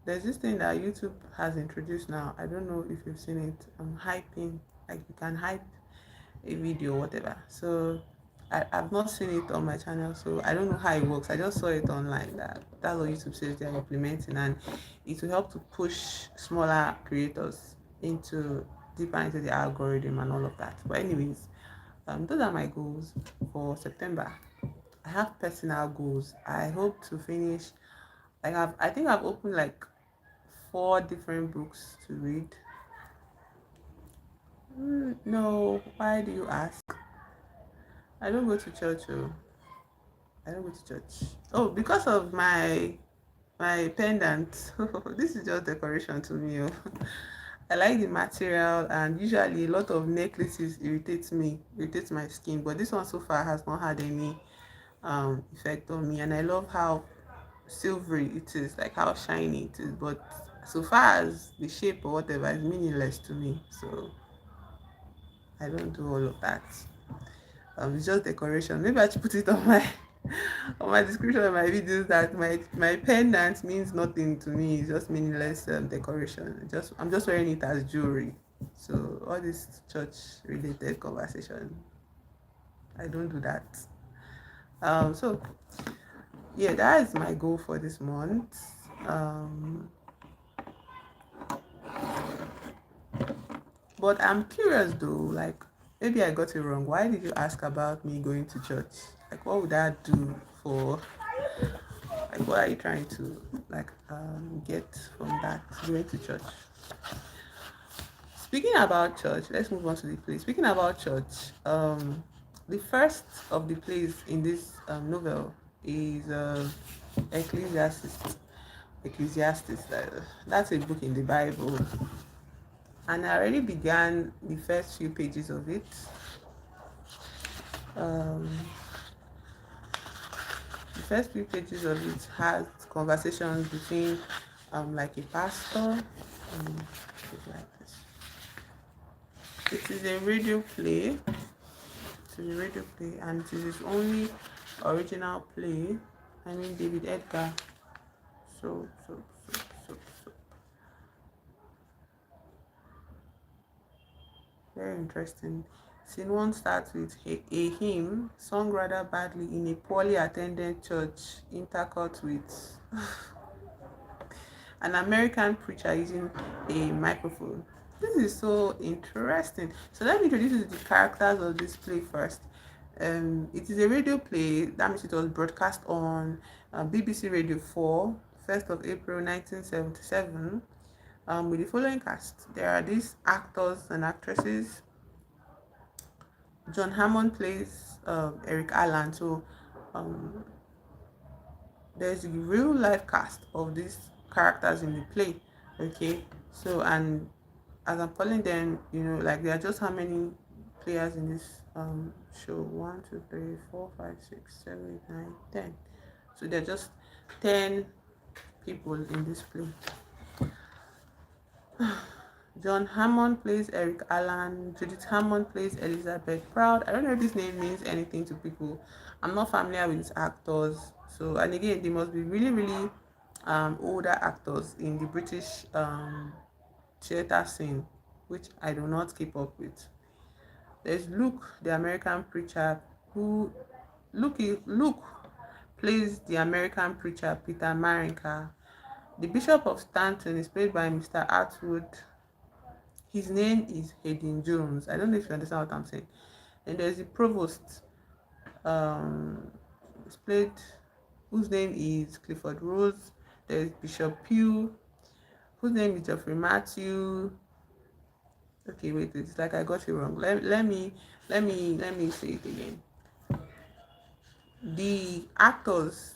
there's this thing that YouTube has introduced now. I don't know if you've seen it. Hyping, like you can hype a video or whatever. So I've not seen it on my channel, so I don't know how it works. I just saw it online that's what YouTube says they're implementing, and it will help to push smaller creators into deeper into the algorithm and all of that. But anyways, those are my goals for September. I have personal goals. I hope to finish. I think I've opened like 4 different books to read. No, why do you ask? I don't go to church. Oh, I don't go to church. Oh, because of my pendant. This is just decoration to me. Oh. I like the material, and usually a lot of necklaces irritates my skin. But this one so far has not had any effect on me, and I love how silvery it is, like how shiny it is. But so far as the shape or whatever is meaningless to me, so I don't do all of that. It's just decoration. Maybe I should put it on my on my description of my videos that my pendant means nothing to me. It's just meaningless decoration. I'm just wearing it as jewelry. So all this church related conversation, I don't do that. So yeah, that is my goal for this month. But I'm curious though, like maybe I got it wrong. Why did you ask about me going to church? Like what would that do for, like what are you trying to like get from that going to church? Speaking about church, let's move on to the play. Speaking about church, the first of the plays in this novel is Ecclesiastes. Ecclesiastes, that's a book in the Bible, and I already began the first few pages of it. Um, the first few pages of it has conversations between like a pastor. Like this. It is a radio play. It is a radio play, and it is his only original play. I mean David Edgar. So so so so so very interesting. Scene 1 starts with a hymn sung rather badly in a poorly attended church, intercut with an American preacher using a microphone. This is so interesting. So let me introduce you to the characters of this play first. It is a radio play. That means it was broadcast on BBC Radio 4, 1st of April 1977, with the following cast. There are these actors and actresses. John Hammond plays Eric Allen. So um, there's a real life cast of these characters in the play. Okay, so and as I'm calling them, like there are just how many players in this show? 1, 2, 3, 4, 5, 6, 7, 8, 9, 10. So there are just 10 people in this play. John Hammond plays Eric Allen. Judith Hammond plays Elizabeth Proud. I don't know if this name means anything to people. I'm not familiar with these actors. So, and again, they must be really, really older actors in the British theater scene, which I do not keep up with. There's Luke, the American preacher, who Luke plays the American preacher Peter Marinka. The Bishop of Stanton is played by Mr. Atwood. His name is Hayden Jones. I don't know if you understand what I'm saying. And there's the provost, it's played, whose name is Clifford Rose. There's Bishop Pugh, whose name is Geoffrey Matthew. Okay, wait, it's like I got it wrong. Let me say it again. The actors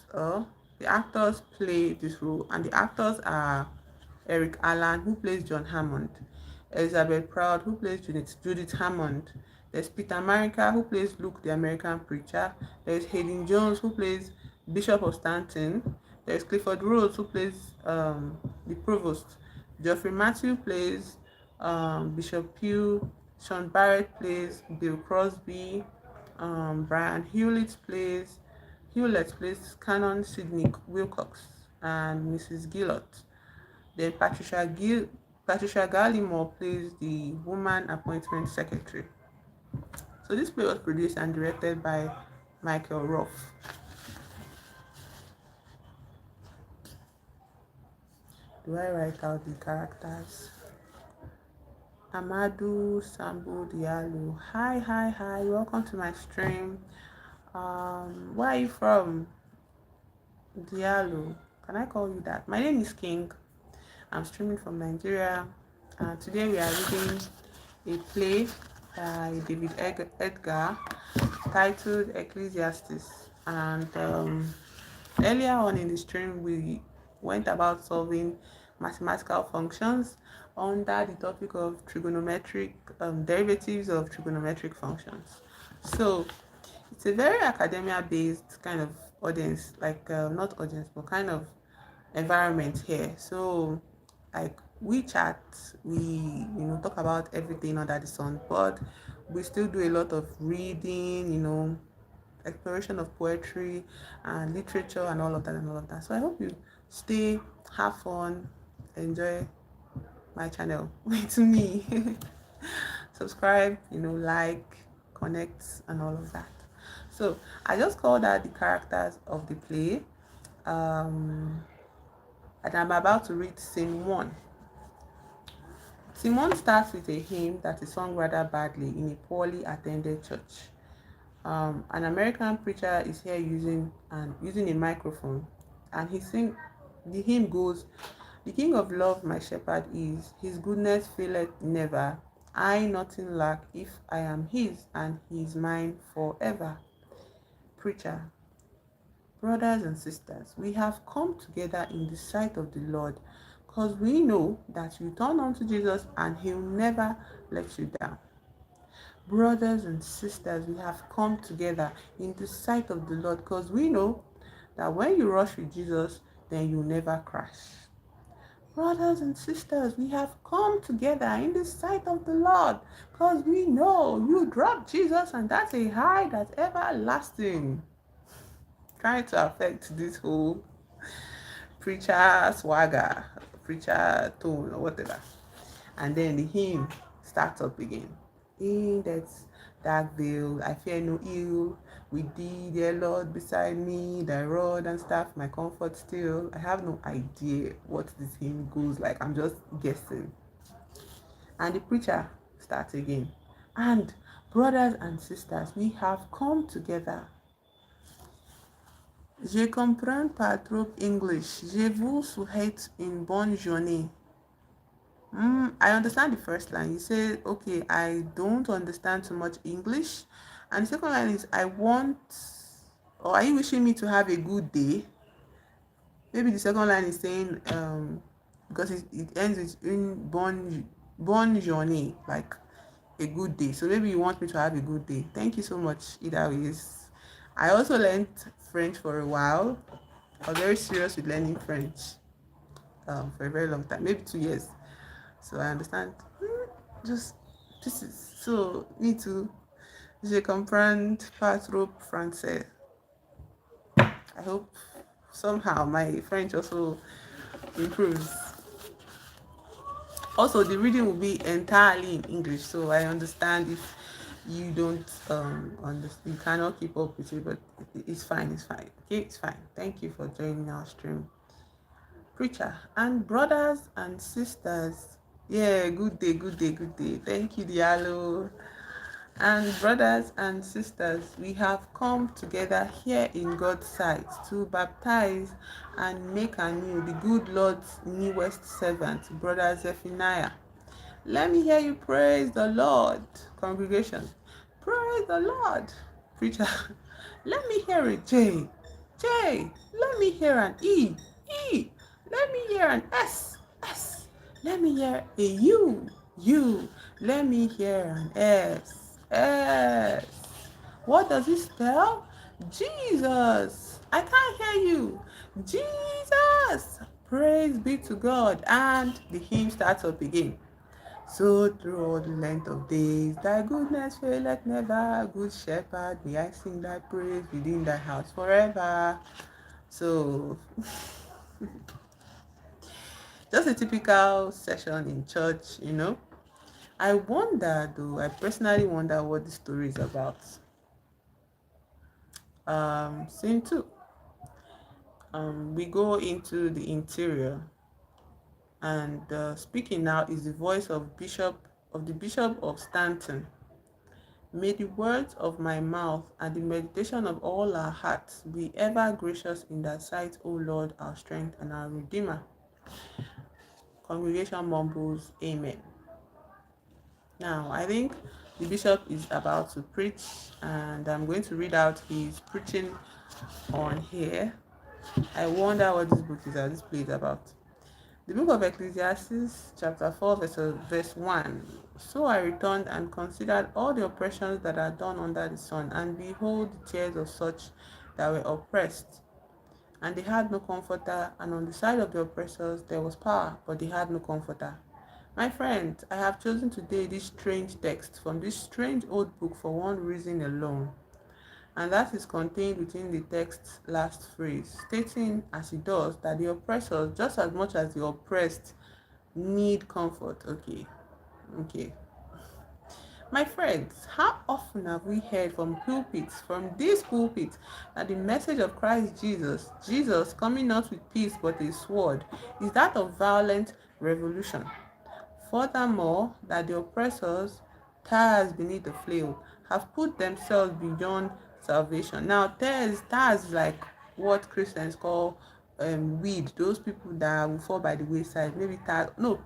play this role, and the actors are Eric Allen, who plays John Hammond, Elizabeth Proud, who plays Judith Hammond. There's Peter Marinka, who plays Luke, the American preacher. There's Hayden Jones, who plays Bishop of Stanton. There's Clifford Rose, who plays the provost. Geoffrey Matthew plays Bishop Pugh. Sean Barrett plays Bill Crosby. Brian Hewlett plays Canon Sidney Wilcox and Mrs. Gillott. Then Patricia Gallimore plays the woman appointment secretary. So this play was produced and directed by Michael Ruff. Do I write out the characters? Amadou Sambo Diallo. Hi. Welcome to my stream. Where are you from? Diallo. Can I call you that? My name is King. I'm streaming from Nigeria. Today we are reading a play by David Edgar titled Ecclesiastes. And earlier on in the stream, we went about solving mathematical functions under the topic of trigonometric derivatives of trigonometric functions. So it's a very academia-based kind of audience, like not audience, but kind of environment here. So like we chat, we talk about everything under the sun, but we still do a lot of reading, exploration of poetry and literature and all of that. So I hope you stay, have fun, enjoy my channel with me. Subscribe, like, connect and all of that. So I just called out the characters of the play, and I'm about to read scene 1. Scene 1 starts with a hymn that is sung rather badly in a poorly attended church. An American preacher is here using a microphone, and the hymn goes, "The King of love my shepherd is, his goodness faileth never. I nothing lack if I am his, and he is mine forever." Preacher: brothers and sisters, we have come together in the sight of the Lord, because we know that you turn unto Jesus and he'll never let you down. Brothers and sisters, we have come together in the sight of the Lord, because we know that when you rush with Jesus, then you'll never crash. Brothers and sisters, we have come together in the sight of the Lord, because we know you drop Jesus and that's a high that's everlasting. Trying to affect this whole preacher swagger, preacher tone, or whatever. And then the hymn starts up again. In that dark veil, I fear no ill, with thee, dear Lord, beside me, thy rod and staff, my comfort still. I have no idea what this hymn goes like. I'm just guessing. And the preacher starts again. And brothers and sisters, we have come together. Je comprends pas trop English. Je vous souhaite une bonne journée. I understand the first line. You say, okay, I don't understand too much English. And the second line is, I want, or are you wishing me to have a good day? Maybe the second line is saying, because it ends with une bonne journée, like a good day. So maybe you want me to have a good day. Thank you so much. Either ways. I also learned French for a while. I was very serious with learning French for a very long time, maybe 2 years. So I understand just pieces. So need to je comprends pas trop français. I hope somehow my French also improves. Also, the reading will be entirely in English, so I understand if you don't understand, you cannot keep up with it, but it's fine. Okay, it's fine. Thank you for joining our stream, preacher and brothers and sisters. Yeah, good day. Thank you, Diallo. And brothers and sisters, we have come together here in God's sight to baptize and make anew the good Lord's newest servant, Brother Zephaniah. Let me hear you praise the Lord, congregation. Praise the Lord, preacher. Let me hear a J. Let me hear an E. Let me hear an S. Let me hear a U. Let me hear an S. What does it spell? Jesus. I can't hear you. Jesus. Praise be to God. And the hymn starts up again. So through all the length of days, thy goodness faileth never. Good shepherd, may I sing thy praise within thy house forever. So just a typical session in church. I wonder though, I personally wonder what the story is about. Scene 2. We go into the interior, and speaking now is the voice of the Bishop of Stanton. May the words of my mouth and the meditation of all our hearts be ever gracious in thy sight, O Lord, our strength and our Redeemer. Congregation mumbles, Amen. Now, I think the bishop is about to preach, and I'm going to read out his preaching on here. I wonder what this book is, or this play is about. The book of Ecclesiastes, chapter 4, verse 1. So I returned and considered all the oppressions that are done under the sun, and behold, the tears of such that were oppressed. And they had no comforter, and on the side of the oppressors there was power, but they had no comforter. My friend, I have chosen today this strange text from this strange old book for one reason alone, and that is contained within the text's last phrase, stating as it does that the oppressors, just as much as the oppressed, need comfort. Okay. My friends, how often have we heard from this pulpit, that the message of Christ Jesus coming not with peace but a sword, is that of violent revolution? Furthermore, that the oppressors, tares beneath the flail, have put themselves beyond salvation. Now, tares is like what Christians call weed. Those people that will fall by the wayside. Maybe tares. No,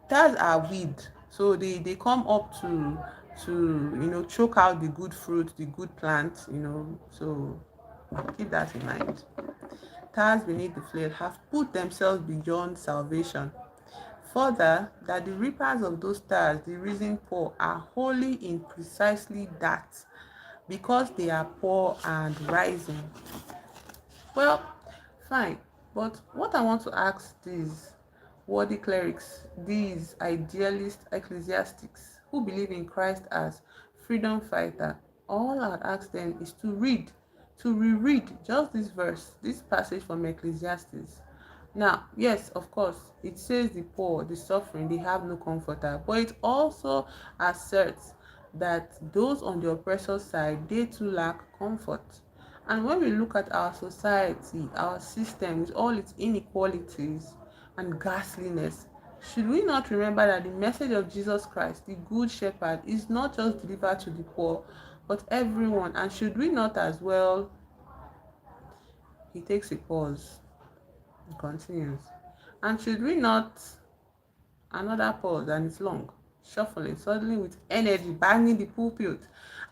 tares are weed. So they come up to choke out the good fruit, the good plants. So keep that in mind. Tares beneath the flail have put themselves beyond salvation. Further, that the reapers of those tares, the risen poor, are wholly in precisely that, because they are poor and rising. Well, fine, but what I want to ask these worthy clerics, these idealist ecclesiastics who believe in Christ as freedom fighter, all I'd ask them is to reread just this verse, this passage from Ecclesiastes. Now, yes, of course, it says the poor, the suffering, they have no comforter, but it also asserts that those on the oppressor's side, they too lack comfort. And when we look at our society, our system with all its inequalities and ghastliness, should we not remember that the message of Jesus Christ, the Good Shepherd, is not just delivered to the poor, but everyone? And should we not as well? He takes a pause. He continues. And should we not, another pause, and it's long, shuffling, suddenly with energy, banging the pulpit.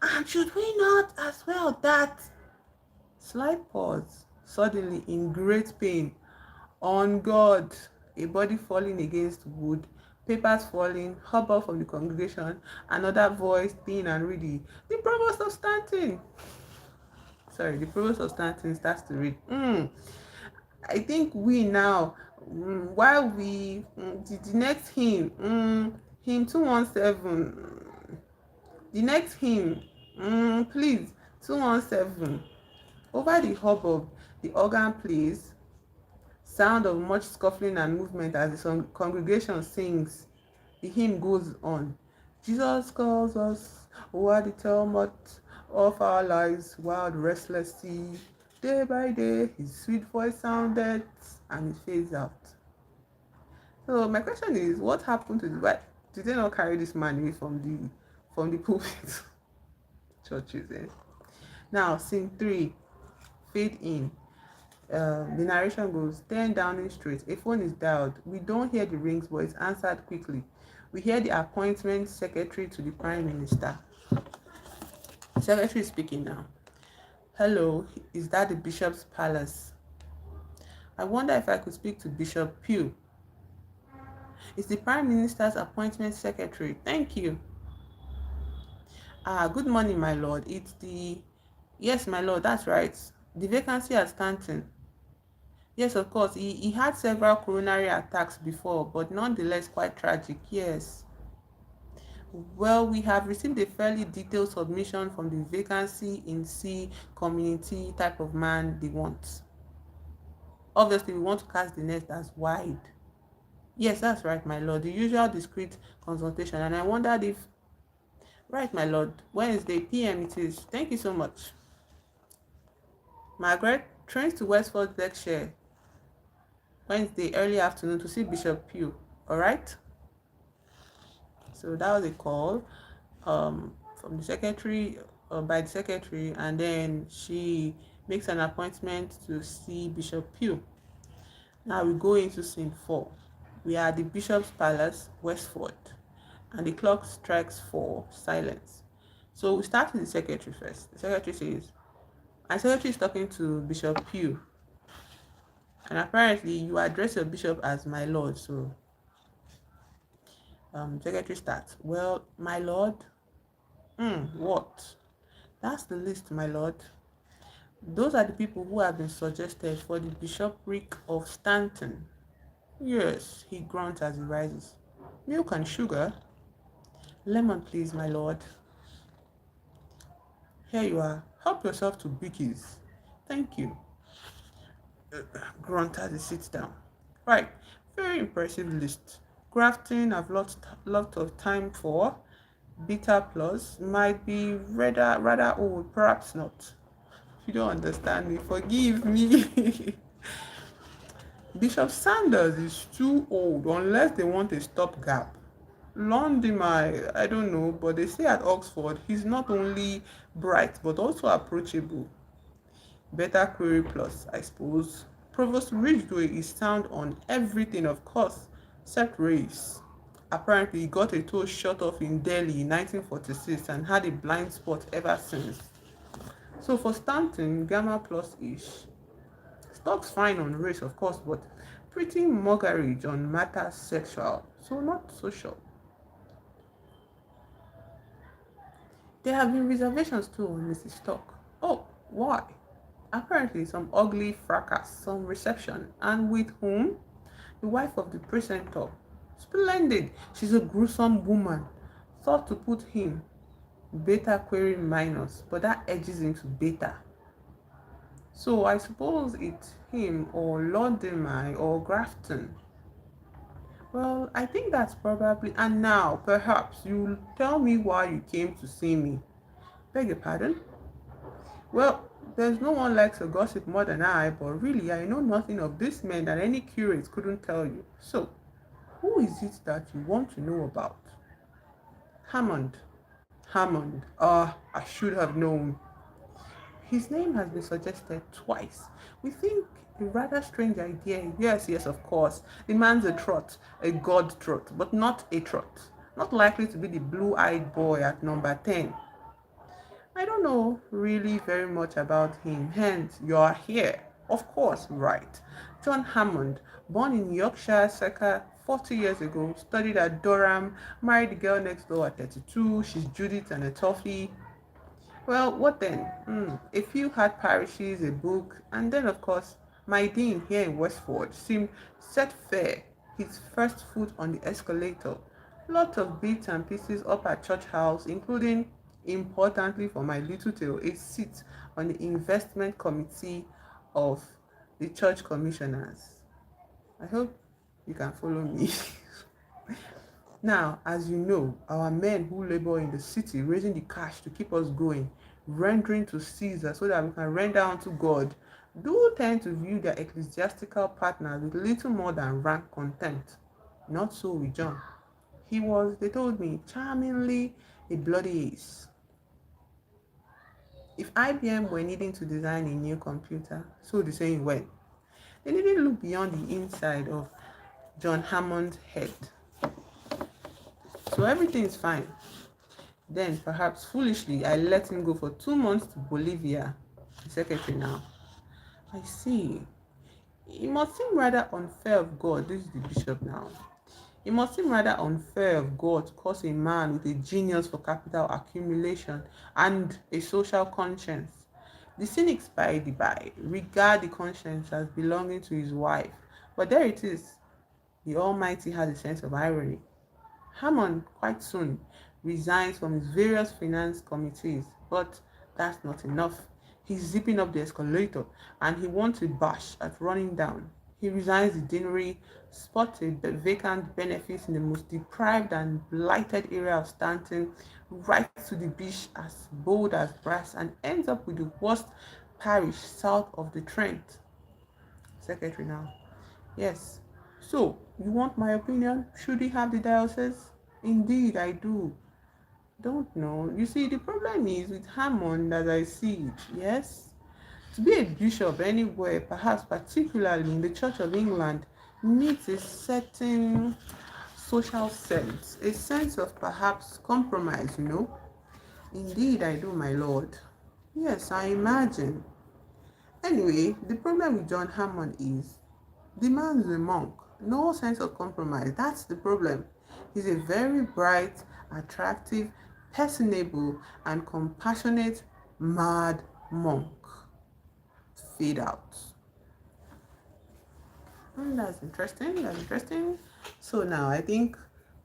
And should we not as well that, slight pause, suddenly in great pain, on God, a body falling against wood, papers falling, hubbub from the congregation, another voice, thin and ready. The provost of Stanton. Sorry, the provost of Stanton starts to read. I think we now, while we, the next hymn, hymn 217, the next hymn, please, 217. Over the hubbub, the organ plays, sound of much scuffling and movement as the congregation sings. The hymn goes on. Jesus calls us over the tumult of our lives, wild, restless sea. Day by day, his sweet voice sounded and it fades out. So my question is, what happened to the, why did they not carry this man away from the pulpit? Churches, eh? Now, scene 3, fade in. The narration goes, then Downing Street, a phone is dialed. We don't hear the rings, but it's answered quickly. We hear the appointment secretary to the Prime Minister. The secretary is speaking now. Hello, is that the Bishop's Palace? I wonder if I could speak to Bishop Pugh. It's the Prime Minister's appointment secretary. Thank you. Good morning, my lord. It's the... Yes, my lord, that's right. The vacancy at Stanton. Yes, of course. He had several coronary attacks before, but nonetheless quite tragic. Yes. Well, we have received a fairly detailed submission from the vacancy in C community type of man they want. Obviously, we want to cast the net as wide. Yes, that's right, my lord. The usual discreet consultation. And I wondered if... Right, my lord. Wednesday PM it is. Thank you so much. Margaret, trains to Westford, Berkshire. Wednesday, early afternoon to see Bishop Pugh. All right? So that was a call from the secretary, by the secretary, and then she makes an appointment to see Bishop Pugh. Now we go into scene 4. We are at the Bishop's Palace, Westford, and the clock strikes 4, silence. So we start with the secretary first. The secretary says, my secretary is talking to Bishop Pugh, and apparently you address your bishop as my lord. So secretary starts, well, my lord, what? That's the list, my lord. Those are the people who have been suggested for the bishopric of Stanton. Yes, he grunts as he rises. Milk and sugar? Lemon, please, my lord. Here you are. Help yourself to bickies. Thank you. Grunt as he sits down. Right, very impressive list. Grafting I've lost lot of time for. Beta plus might be rather old, perhaps not. You don't understand me, forgive me. Bishop Sanders is too old unless they want a stopgap. London, I don't know, but they say at Oxford he's not only bright but also approachable. Better query plus, I suppose. Provost Ridgway is sound on everything, of course, except race. Apparently, he got a toe shot off in Delhi in 1946 and had a blind spot ever since. So for Stanton, Gamma plus-ish. Stocks fine on race, of course, but pretty muggerage on matters sexual, so not social. There have been reservations too on Mrs. Stock. Oh, why? Apparently some ugly fracas, some reception, and with whom? The wife of the precentor. Splendid! She's a gruesome woman. Thought to put him beta query minus, but that edges into beta. So I suppose it's him or Lord Demai or Grafton. Well, I think that's probably. And now, perhaps you'll tell me why you came to see me. Beg your pardon? Well, there's no one likes a gossip more than I, but really, I know nothing of this man that any curate couldn't tell you. So, who is it that you want to know about? Hammond. Hammond. Ah, I should have known. His name has been suggested twice. We think a rather strange idea. Yes, yes, of course. The man's a trot, a god trot, but not a trot. Not likely to be the blue-eyed boy at number 10. I don't know really very much about him, hence you're here. Of course, right. John Hammond, born in Yorkshire circa 40 years ago, studied at Durham, married the girl next door at 32, she's Judith and a toffee. Well, what then? A few hard parishes, a book, and then, of course, my dean here in Westford seemed set fair, his first foot on the escalator. Lots of bits and pieces up at church house, including, importantly for my little tale, a seat on the investment committee of the church commissioners. I hope you can follow me. Now, as you know, our men who labor in the city raising the cash to keep us going, rendering to Caesar so that we can render unto God, do tend to view their ecclesiastical partners with little more than rank contempt. Not so with John. He was, they told me, charmingly a bloody ace. If IBM were needing to design a new computer, so the saying went, they didn't look beyond the inside of John Hammond's head. So everything is fine. Then, perhaps foolishly, I let him go for 2 months to Bolivia. The secretary now. I see. It must seem rather unfair of God. This is the bishop now. It must seem rather unfair of God to cause a man with a genius for capital accumulation and a social conscience. The cynics, by the by, regard the conscience as belonging to his wife. But there it is. The Almighty has a sense of irony. Hammond quite soon resigns from his various finance committees, but that's not enough. He's zipping up the escalator and he wants a bash at running down. He resigns the deanery, spots a vacant benefice in the most deprived and blighted area of Stanton, writes to the bish as bold as brass, and ends up with the worst parish south of the Trent. Secretary now. Yes. So, you want my opinion? Should he have the diocese? Indeed, I do. Don't know. You see, the problem is with Hammond as I see it, yes? To be a bishop anywhere, perhaps particularly in the Church of England, needs a certain social sense, a sense of perhaps compromise. Indeed, I do, my lord. Yes, I imagine. Anyway, the problem with John Hammond is the man is a monk, no sense of compromise. That's the problem. He's a very bright, attractive, personable, and compassionate mad monk. Fade out. That's interesting. That's interesting. So now I think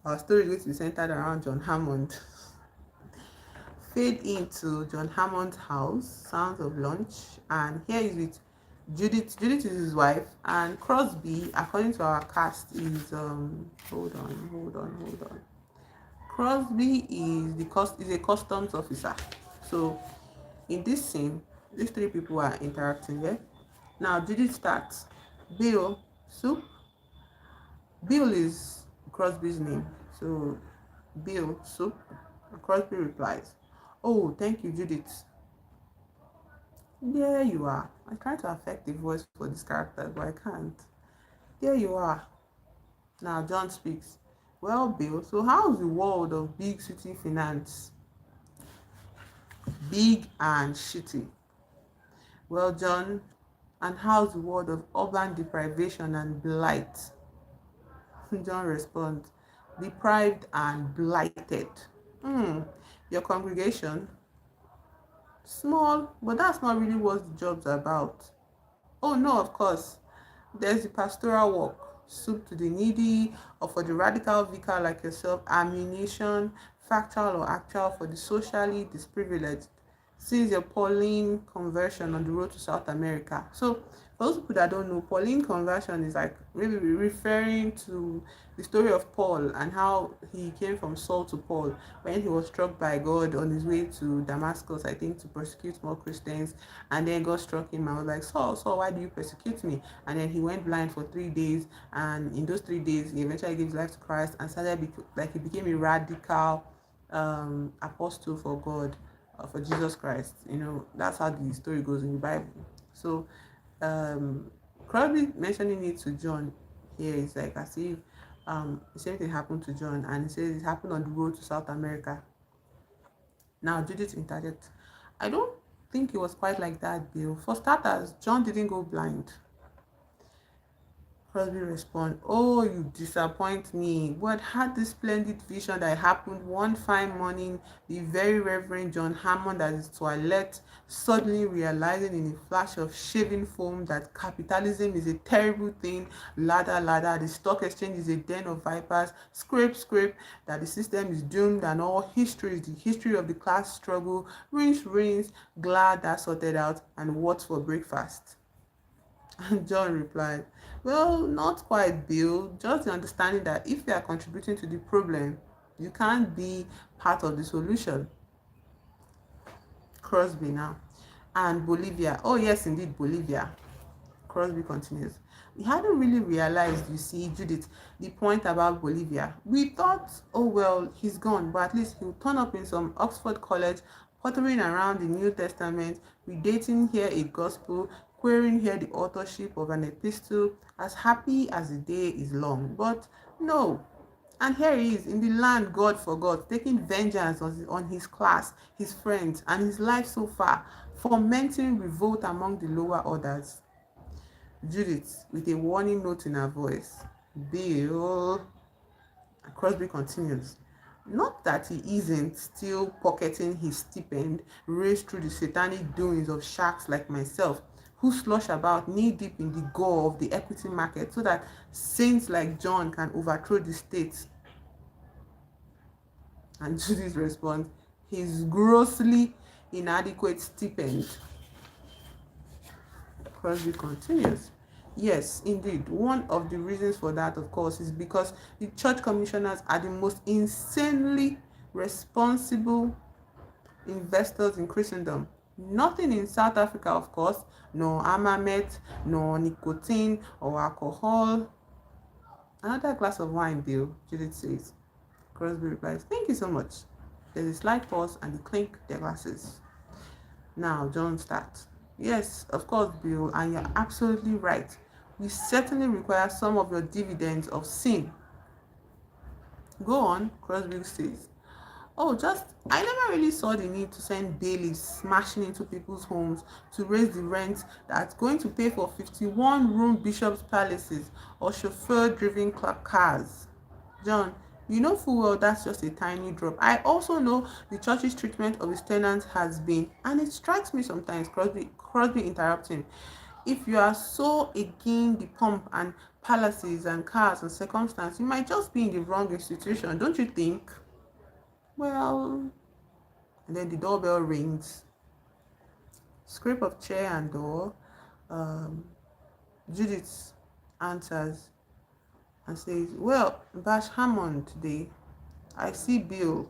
our story is going to be centered around John Hammond. Fade into John Hammond's house, sounds of lunch, and here is with Judith. Judith is his wife, and Crosby, according to our cast, is hold on. Crosby is a customs officer. So in this scene, these three people are interacting here. Now Judith starts. Bill, soup. Bill is Crosby's name. So Bill, soup. Crosby replies, "Oh, thank you, Judith." There you are. I try to affect the voice for this character, but I can't. There you are. Now John speaks. Well, Bill, so how's the world of big city finance? Big and shitty. Well, John, and how's the world of urban deprivation and blight? John responds, deprived and blighted. Your congregation? Small, but that's not really what the job's about. Oh no, of course. There's the pastoral work, soup to the needy, or for the radical vicar like yourself, ammunition, factual or actual for the socially disprivileged. since your Pauline conversion on the road to South America. So for those people that don't know, Pauline conversion is like maybe referring to the story of Paul and how he came from Saul to Paul when he was struck by God on his way to Damascus, I think, to persecute more Christians. And then God struck him and was like, Saul, Saul, why do you persecute me? And then he went blind for 3 days. And in those 3 days, he eventually gave his life to Christ and he became a radical apostle for God, for Jesus Christ. That's how the story goes in the Bible. So um Crowley mentioning it to John here is like as if the same thing happened to John, and he says it happened on the road to South America. Now Judith interjects, I don't think it was quite like that, Bill. For starters, John didn't go blind. Crosby respond, oh, you disappoint me. But had this splendid vision that happened one fine morning, the very Reverend John Hammond at his toilet, suddenly realizing in a flash of shaving foam that capitalism is a terrible thing, ladder, ladder, the stock exchange is a den of vipers, scrape, scrape, that the system is doomed and all history is the history of the class struggle, rinse, rinse, glad that sorted out, and what for breakfast? And John replied, well, not quite, Bill. Just the understanding that if you are contributing to the problem, you can't be part of the solution. Crosby now. And Bolivia. Oh, yes, indeed, Bolivia. Crosby continues. We hadn't really realized, you see, Judith, the point about Bolivia. We thought, oh, well, he's gone, but at least he'll turn up in some Oxford college, pottering around the New Testament, redating here a gospel, querying here the authorship of an epistle, as happy as the day is long. But no. And here he is in the land God forgot, taking vengeance on his class, his friends, and his life so far, fomenting revolt among the lower orders. Judith, with a warning note in her voice. Bill, Crosby continues. Not that he isn't still pocketing his stipend raised through the satanic doings of sharks like myself, who slush about knee-deep in the gore of the equity market so that saints like John can overthrow the state. And Judith's response, his grossly inadequate stipend. Crosby continues. Yes, indeed. One of the reasons for that, of course, is because the church commissioners are the most insanely responsible investors in Christendom. Nothing in South Africa, of course, no armament, no nicotine or alcohol. Another glass of wine, Bill, Judith says. Crosby replies, thank you so much. There's a slight pause and they clink their glasses. Now, John starts. Yes, of course, Bill, and you're absolutely right. We certainly require some of your dividends of sin. Go on, Crosby says. Oh, I never really saw the need to send bailiffs smashing into people's homes to raise the rent that's going to pay for 51-room bishops' palaces or chauffeur-driven cars. John, you know full well that's just a tiny drop. I also know the church's treatment of its tenants has been, and it strikes me sometimes, Crosby interrupting, if you are so against the pomp and palaces and cars and circumstance, you might just be in the wrong institution, don't you think? Well, and then the doorbell rings. Scrape of chair and door. Judith answers and says, well, Bash Hammond today. I see Bill.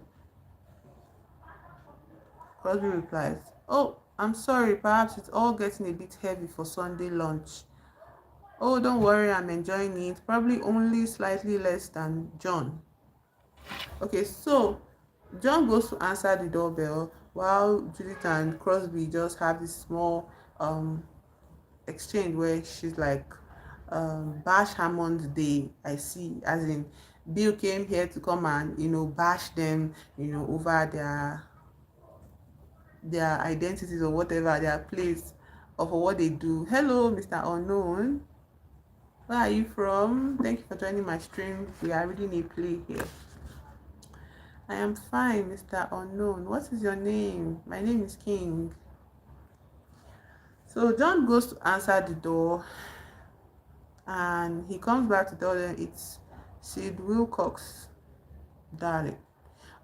Crosby replies, oh, I'm sorry, perhaps it's all getting a bit heavy for Sunday lunch. Oh, don't worry, I'm enjoying it. Probably only slightly less than John. Okay, so John goes to answer the doorbell while Judith and Crosby just have this small exchange where she's like, bash Hammond Day, I see, as in Bill came here to come and bash them over their identities or whatever, their place or for what they do. Hello, Mr. Unknown, where are you from? Thank you for joining my stream. We are reading a play here. I am fine, Mr. Unknown. What is your name? My name is King. So John goes to answer the door and he comes back to tell them it's Sid Wilcox, darling.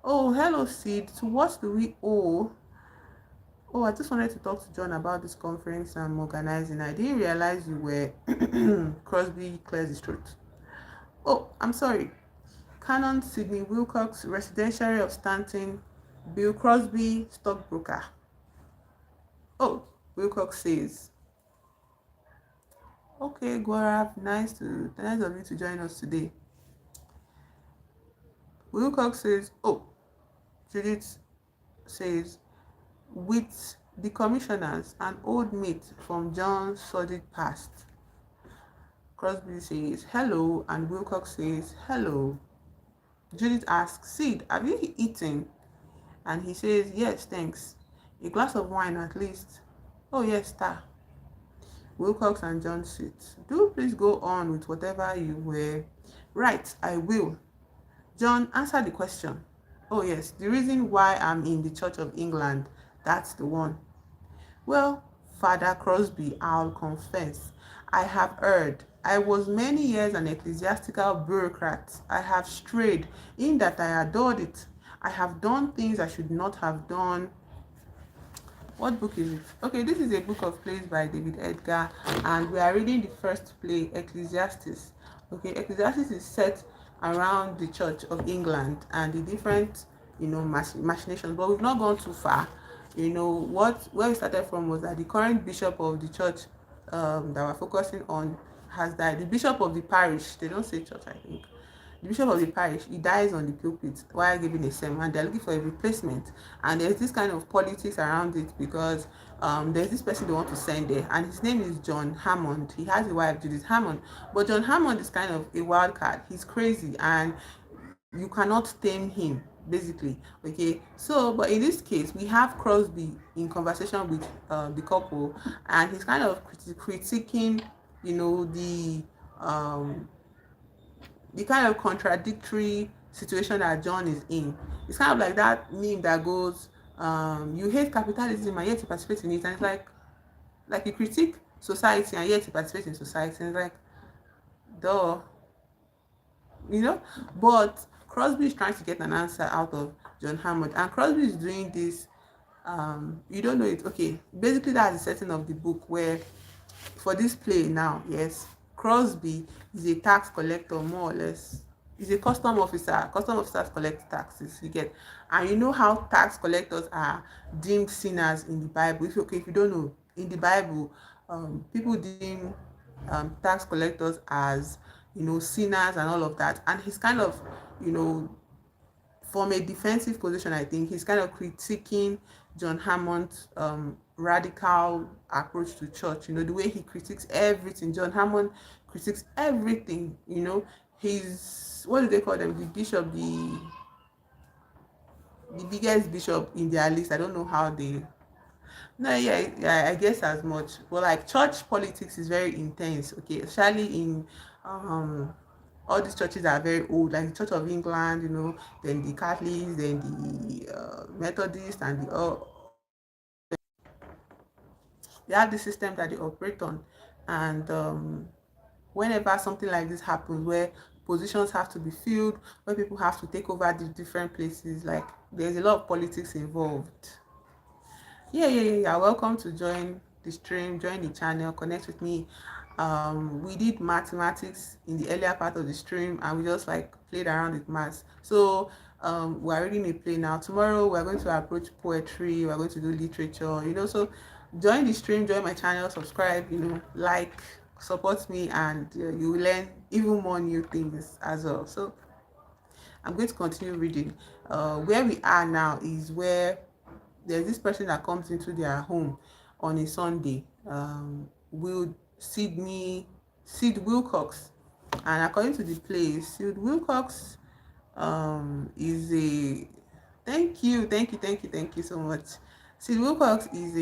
Oh, hello, Sid. So what do we owe Oh, I just wanted to talk to John about this conference I'm organizing. I didn't realize you were Crosby clears his throat. Oh, I'm sorry. Canon Sidney Wilcox, Residentiary of Stanton, Bill Crosby, stockbroker. Oh, Wilcox says, okay, Gaurav, nice of you to join us today. Wilcox says, oh, Judith says, with the commissioners, an old mate from John's sordid past. Crosby says, hello, and Wilcox says, hello. Judith asks, Sid, have you eaten? And he says, yes, thanks. A glass of wine at least. Oh, yes, sir. Wilcox and John sit. Do please go on with whatever you were. Right, I will. John, answer the question. Oh, yes, the reason why I'm in the Church of England. That's the one. Well, Father Crosby, I'll confess, I have erred. I was many years an ecclesiastical bureaucrat. I have strayed in that I adored it. I have done things I should not have done. What book is it? Okay, this is a book of plays by David Edgar, and we are reading the first play, Ecclesiastes. Okay, Ecclesiastes is set around the Church of England and the different, machinations, but we've not gone too far. Where we started from was that the current bishop of the church that we're focusing on has died. The bishop of the parish, they don't say church, I think. The bishop of the parish, he dies on the pulpit while giving a sermon, and they're looking for a replacement. And there's this kind of politics around it because there's this person they want to send there, and his name is John Hammond. He has a wife, Judith Hammond, but John Hammond is kind of a wild card. He's crazy, and you cannot tame him, basically. Okay, so but in this case we have Crosby in conversation with the couple, and he's kind of critiquing, um the kind of contradictory situation that John is in. It's kind of like that meme that goes, you hate capitalism and yet you participate in it, and it's like you critique society and yet you participate in society, and it's like, duh, you know. But Crosby is trying to get an answer out of John Hammond, and Crosby is doing this. You don't know it. Okay, basically that's the setting of the book, where for this play now, yes, Crosby is a tax collector, more or less. He's a custom officer. Custom officers collect taxes, you get. And you know how tax collectors are deemed sinners in the Bible. If you don't know, in the Bible, people deem tax collectors as, sinners and all of that. And he's kind of, you know from a defensive position, I think he's kind of critiquing John Hammond's radical approach to church. The way he critiques everything. John Hammond critiques everything. He's, what do they call them? The bishop, the biggest bishop in their list. I don't know how they. No, yeah, I guess as much. But like church politics is very intense. Okay, especially in um all these churches are very old, like the Church of England, then the Catholics, then the Methodists, and they have the system that they operate on. And whenever something like this happens, where positions have to be filled, where people have to take over the different places, like there's a lot of politics involved. Yeah. Welcome to join the stream, join the channel, connect with me. We did mathematics in the earlier part of the stream, and we just like played around with maths. So we're reading a play now. Tomorrow we're going to approach poetry, we're going to do literature, so join the stream, join my channel, subscribe, like, support me, and you will learn even more new things as well. So I'm going to continue reading. Where we are now is where there's this person that comes into their home on a Sunday. Will Sid Wilcox, and according to the play, Sid Wilcox is a thank you so much. Sid Wilcox is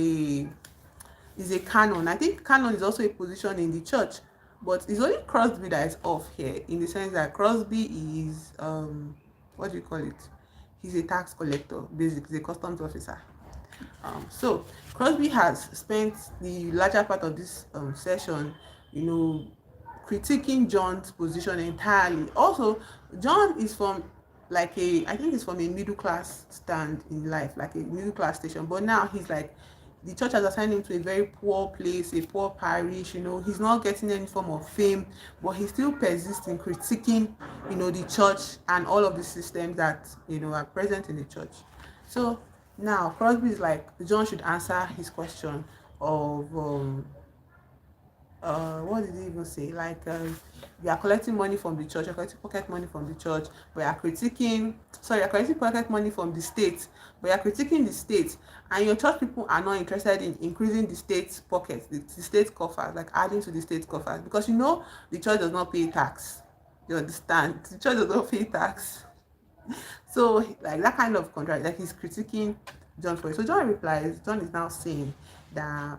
a canon. I think canon is also a position in the church, but it's only Crosby that is off here, in the sense that Crosby is what do you call it? He's a tax collector, basically, a customs officer. So Crosby has spent the larger part of this session, critiquing John's position entirely. Also, John is from I think he's from a middle class stand in life, like a middle class station, but now he's like the church has assigned him to a very poor place, a poor parish, he's not getting any form of fame, but he still persists in critiquing, the church and all of the systems that, are present in the church. So now Crosby is like, John should answer his question of what did he even say? Like, you are collecting money from the church, you're collecting pocket money from the church, but you're collecting pocket money from the state, but you're critiquing the state, and your church people are not interested in increasing the state's pockets, the state coffers, like adding to the state coffers, because the church does not pay tax. You understand? The church does not pay tax. So, like, that kind of contract, like, he's critiquing John for it. So John replies, John is now saying that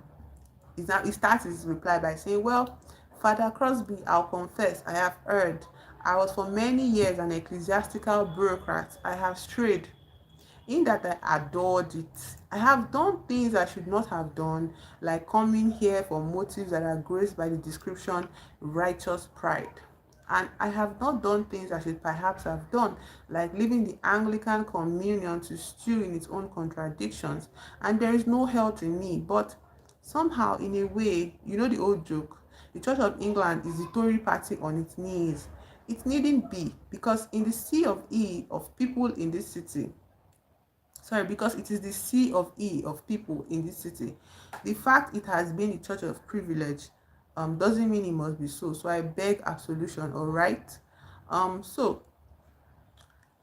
he starts his reply by saying, well, Father Crosby, I'll confess, I have erred. I was for many years an ecclesiastical bureaucrat. I have strayed in that I adored it. I have done things I should not have done, like coming here for motives that are graced by the description righteous pride. And I have not done things I should perhaps have done, like leaving the Anglican communion to stew in its own contradictions. And there is no health in me, but somehow, in a way, the old joke, the Church of England is the Tory party on its knees. It needn't be, because in the sea of E of people in this city, because it is the sea of E of people in this city. The fact it has been a church of privilege doesn't mean it must be so. So I beg absolution, all right? So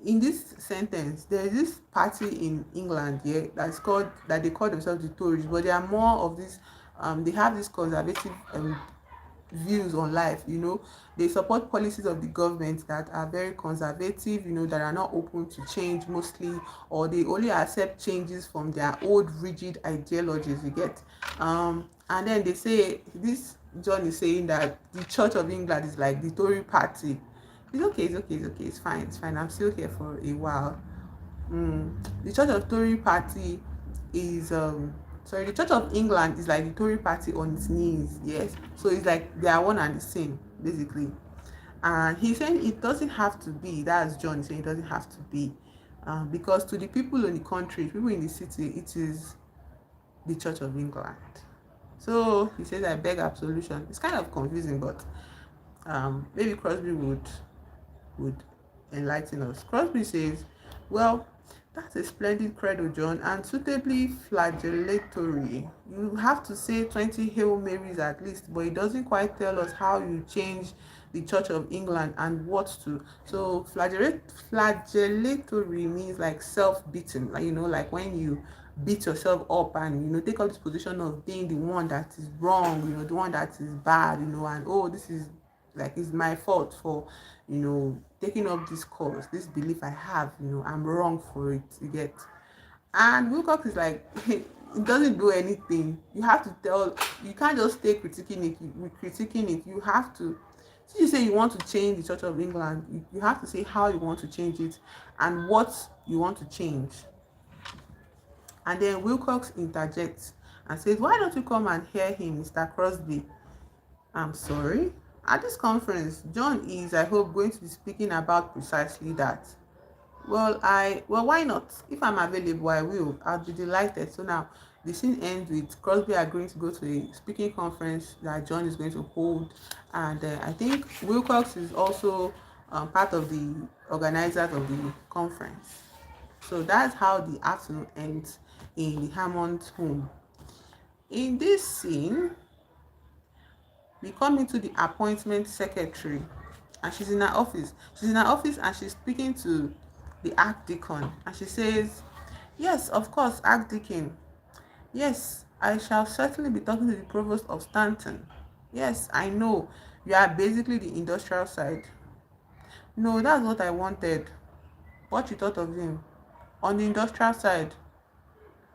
in this sentence, there is this party in England here that they call themselves the Tories, but they are more of this. They have this conservative views on life. They support policies of the government that are very conservative, that are not open to change mostly, or they only accept changes from their old rigid ideologies, you get. And then they say, this John is saying that the Church of England is like the Tory party. It's fine, I'm still here for a while. The Church of Tory party is the Church of England is like the Tory party on its knees. Yes, so it's like they are one and the same, basically. And he's saying it doesn't have to be. That's John saying it doesn't have to be, because to the people in the country, people in the city, it is the Church of England. So he says, I beg absolution. It's kind of confusing, but maybe Crosby would enlighten us. Crosby says, well, that's a splendid credo, John, and suitably flagellatory. You have to say 20 Hail Marys at least, but it doesn't quite tell us how you change the Church of England and what to. So flagellatory means like self-beating, like, like when you beat yourself up and, take up this position of being the one that is wrong, the one that is bad, and, oh, this is like, it's my fault for, taking up this cause, this belief I have, I'm wrong for it, you get. And Wilcox is like, it doesn't do anything. You can't just stay critiquing it. You have to, since you say you want to change the Church of England, you have to say how you want to change it and what you want to change. And then Wilcox interjects and says, why don't you come and hear him, Mr. Crosby? I'm sorry. At this conference, John is, I hope, going to be speaking about precisely that. Well, why not? If I'm available, I will. I'll be delighted. So now, the scene ends with Crosby agreeing to go to a speaking conference that John is going to hold. And I think Wilcox is also part of the organizers of the conference. So that's how the afternoon ends in the Hammond's home. In this scene, we come into the appointment secretary, and she's in her office and she's speaking to the archdeacon, and she says, yes, of course, archdeacon, yes, I shall certainly be talking to the provost of Stanton. Yes, I know, you are basically the industrial side. No, that's what I wanted. What you thought of him on the industrial side?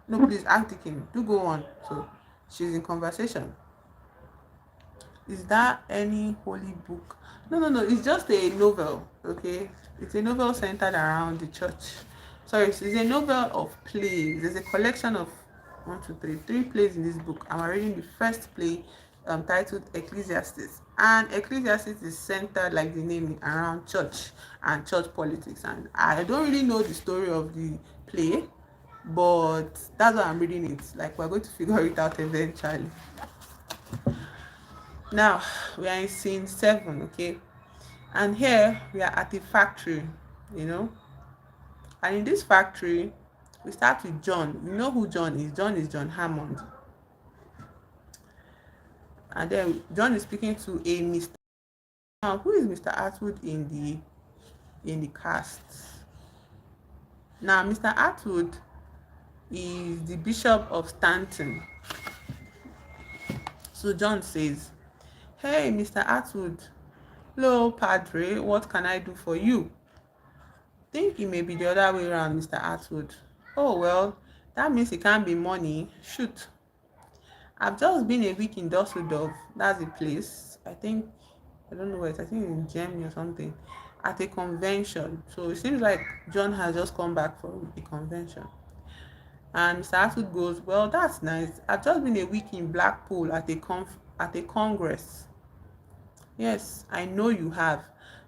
No, please, archdeacon, do go on. So she's in conversation. Is that any holy book? No, it's just a novel. Okay, it's a novel centered around the church. Sorry, it's a novel of plays. There's a collection of three plays in this book. I'm reading the first play, titled Ecclesiastes, and Ecclesiastes is centered, like the name, around church and church politics. And I don't really know the story of the play, but that's why I'm reading it. Like, we're going to figure it out eventually. Now we are in scene 7, okay, and here we are at a factory, you know, and in this factory we start with John. You know who John is? John is John Hammond. And then John is speaking to a Mr. Now, who is Mr. Atwood in the cast? Now, Mr. Atwood is the Bishop of Stanton. So John says, "Hey, Mr. Atwood. Hello, Padre. What can I do for you?" Think it may be the other way around, Mr. Atwood. Oh, well, that means it can't be money. Shoot. I've just been a week in Dusseldorf. That's the place. I don't know where it's, I think in Germany or something. At a convention. So it seems like John has just come back from a convention. And Mr. Atwood goes, "Well, that's nice. I've just been a week in Blackpool at a congress." "Yes, I know you have.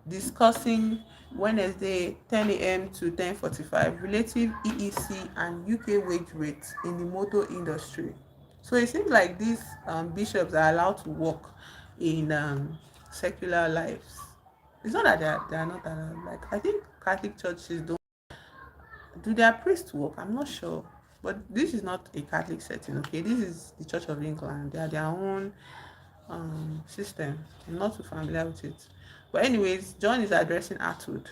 Discussing Wednesday 10 a.m. to 10:45 relative EEC and UK wage rates in the motor industry." So it seems like these bishops are allowed to work in secular lives. It's not that they are not allowed. Like, I think Catholic churches don't do their priest work. I'm not sure. But this is not a Catholic setting, okay? This is the Church of England. They are their own system. I'm not too familiar with it. But anyways, John is addressing Atwood.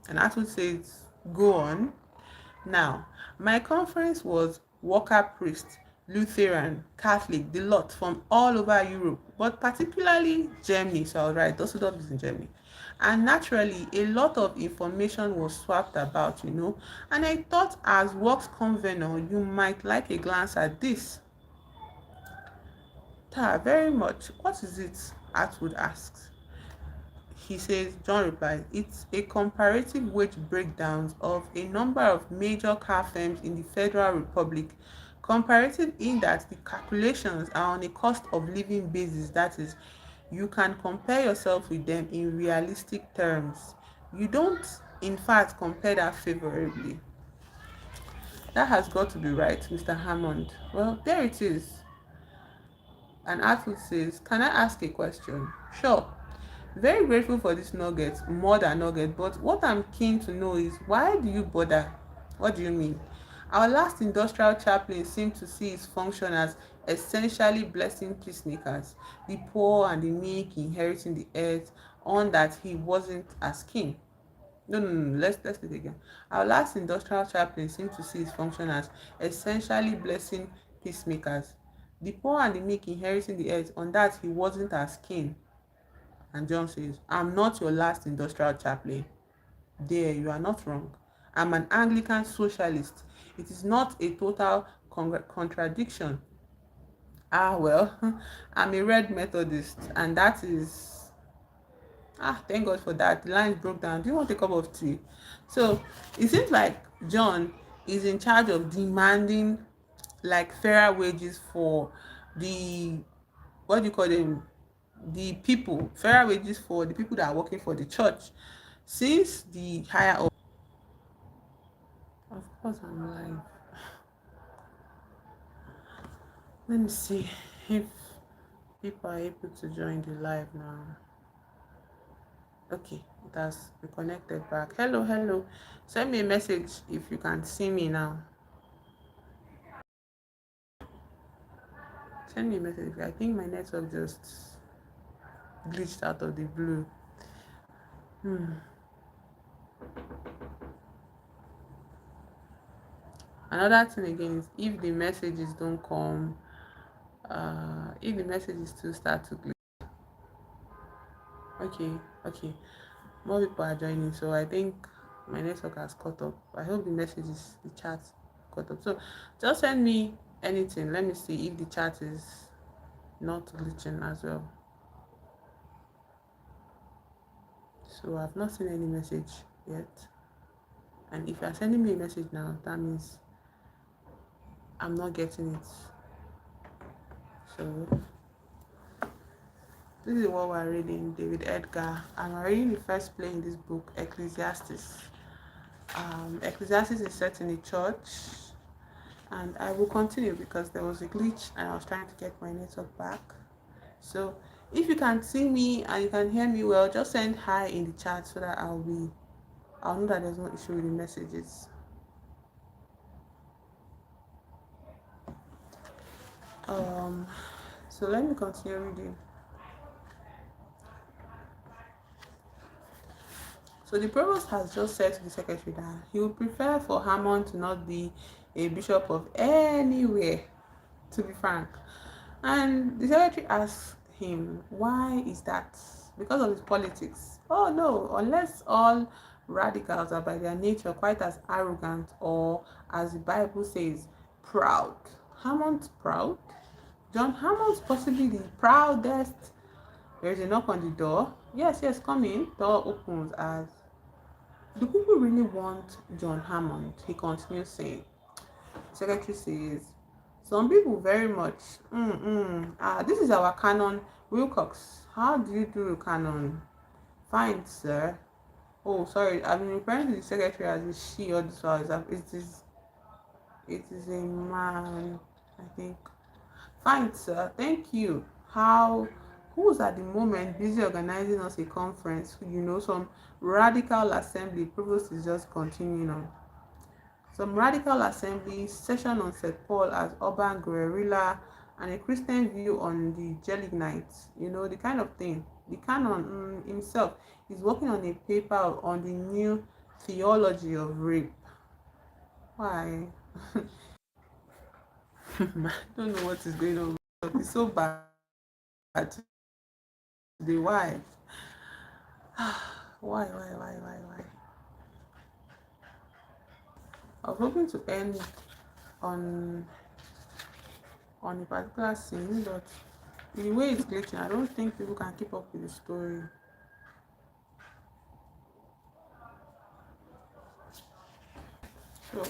And Atwood says, "Go on." Now, my conference was worker priest, Lutheran, Catholic, the lot from all over Europe, but particularly Germany. So I was right, Dusseldorf is in Germany. And naturally, a lot of information was swapped about, you know. And I thought, as works convener, you might like a glance at this. Very much. What is it? Atwood asks. He says, John replies, "It's a comparative wage breakdowns of a number of major car firms in the Federal Republic. Comparative in that the calculations are on a cost of living basis, that is, you can compare yourself with them in realistic terms. You don't, in fact, compare that favorably." That has got to be right, Mr. Hammond. Well, there it is. And Atwood says, "Can I ask a question?" "Sure. Very grateful for this nugget, more than nugget, but what I'm keen to know is, why do you bother?" "What do you mean?" "Our last industrial chaplain seemed to see his function as essentially blessing peacemakers, the poor and the meek inheriting the earth, on that he wasn't as keen." No. Let's do it again. "Our last industrial chaplain seemed to see his function as essentially blessing peacemakers, the poor and the meek inheriting the earth, on that he wasn't as keen." And John says, "I'm not your last industrial chaplain. There, you are not wrong. I'm an Anglican socialist. It is not a total contradiction." "Ah, well, I'm a Red Methodist, and that is..." Thank God for that. The lines broke down. "Do you want a cup of tea?" So it seems like John is in charge of demanding like fairer wages for the, what do you call them, the people, fairer wages for the people that are working for the church, since the higher up. Of course I'm live. Let me see if people are able to join the live now. Okay, it has reconnected back. Hello. Send me a message if you can see me now. Send me a message. I think my network just glitched out of the blue. Another thing again is, if the messages don't come, if the messages still start to glitch. Okay. More people are joining, so I think my network has caught up. I hope the chat caught up. So just send me anything. Let me see if the chat is not glitching as well. So I've not seen any message yet. And if you are sending me a message now, that means I'm not getting it. So this is what we're reading, David Edgar. And we're reading the first play in this book, Ecclesiastes. Ecclesiastes is set in a church. and I will continue because there was a glitch and I was trying to get my network back. So if you can see me and you can hear me well, just send hi in the chat so that I'll know that there's no issue with the messages. Um so let me continue reading. So the provost has just said to the secretary that he would prefer for Hammond to not be a bishop of anywhere, to be frank. And the secretary asks him, why is that? Because of his politics. Oh no, unless all radicals are by their nature quite as arrogant or, as the Bible says, proud. Hammond's proud? John Hammond's possibly the proudest. There is a knock on the door. Yes, yes, come in. Door opens as, do people really want John Hammond? He continues saying. Secretary says, some people very much. This is our canon, Wilcox. How do you do canon? Fine, sir. Oh, sorry, I've been referring to the secretary as a she or this was it is a man, I think. Fine, sir. Thank you. How? Who's at the moment busy organizing us a conference? Some radical assembly. Provost is just continuing on. Some radical assembly, session on St. Paul as urban guerrilla, and a Christian view on the Gelignites, the kind of thing. The canon himself is working on a paper on the new theology of rape. Why? I don't know what is going on. It's so bad today. Why? Why? I was hoping to end on a particular scene, but the way it's glitching, I don't think people can keep up with the story. So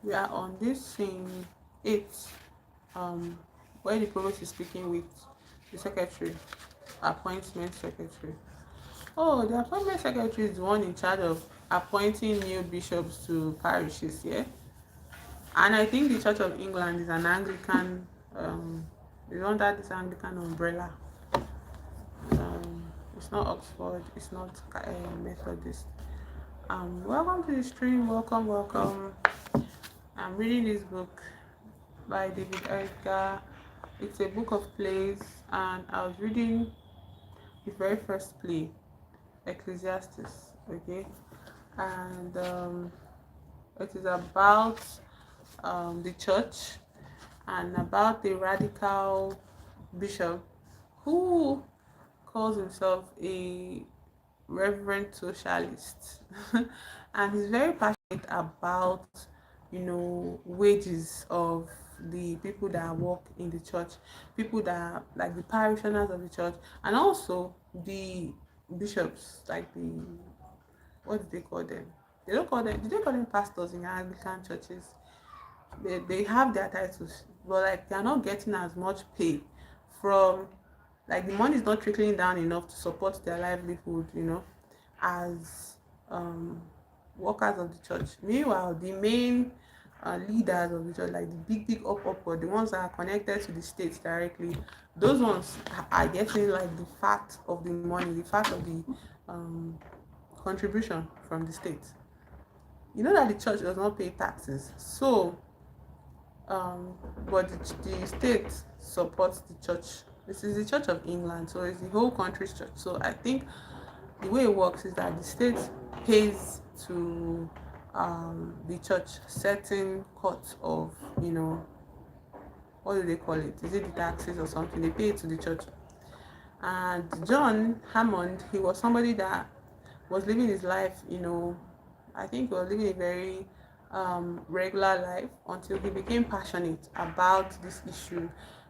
we are on this scene 8, where the provost is speaking with the secretary, appointment secretary. Oh, the appointment secretary is the one in charge of appointing new bishops to parishes, yeah. And I think the Church of England is an Anglican, is under this Anglican umbrella. It's not Oxford, it's not Methodist. Welcome to the stream, welcome. I'm reading this book by David Edgar. It's a book of plays, and I was reading the very first play, Ecclesiastes, okay? And it is about the church and about the radical bishop who calls himself a reverend socialist and he's very passionate about wages of the people that work in the church, people that like the parishioners of the church, and also the bishops, like the, what do they call them? They don't call them, do they call them pastors in Anglican churches? They have their titles, but like they're not getting as much pay from, like the money is not trickling down enough to support their livelihood, as um workers of the church. Meanwhile, the main leaders of the church, like the big or the ones that are connected to the state directly, those ones are getting like the fat of the money, the fat of the um contribution from the state. You know that the church does not pay taxes, so um but the state supports the church. This is the Church of England, so it's the whole country's church. So I think the way it works is that the state pays to the church certain cuts of, what do they call it? Is it the taxes or something? They pay it to the church. And John Hammond, he was somebody that was living his life, I think he was living a very regular life until he became passionate about this issue,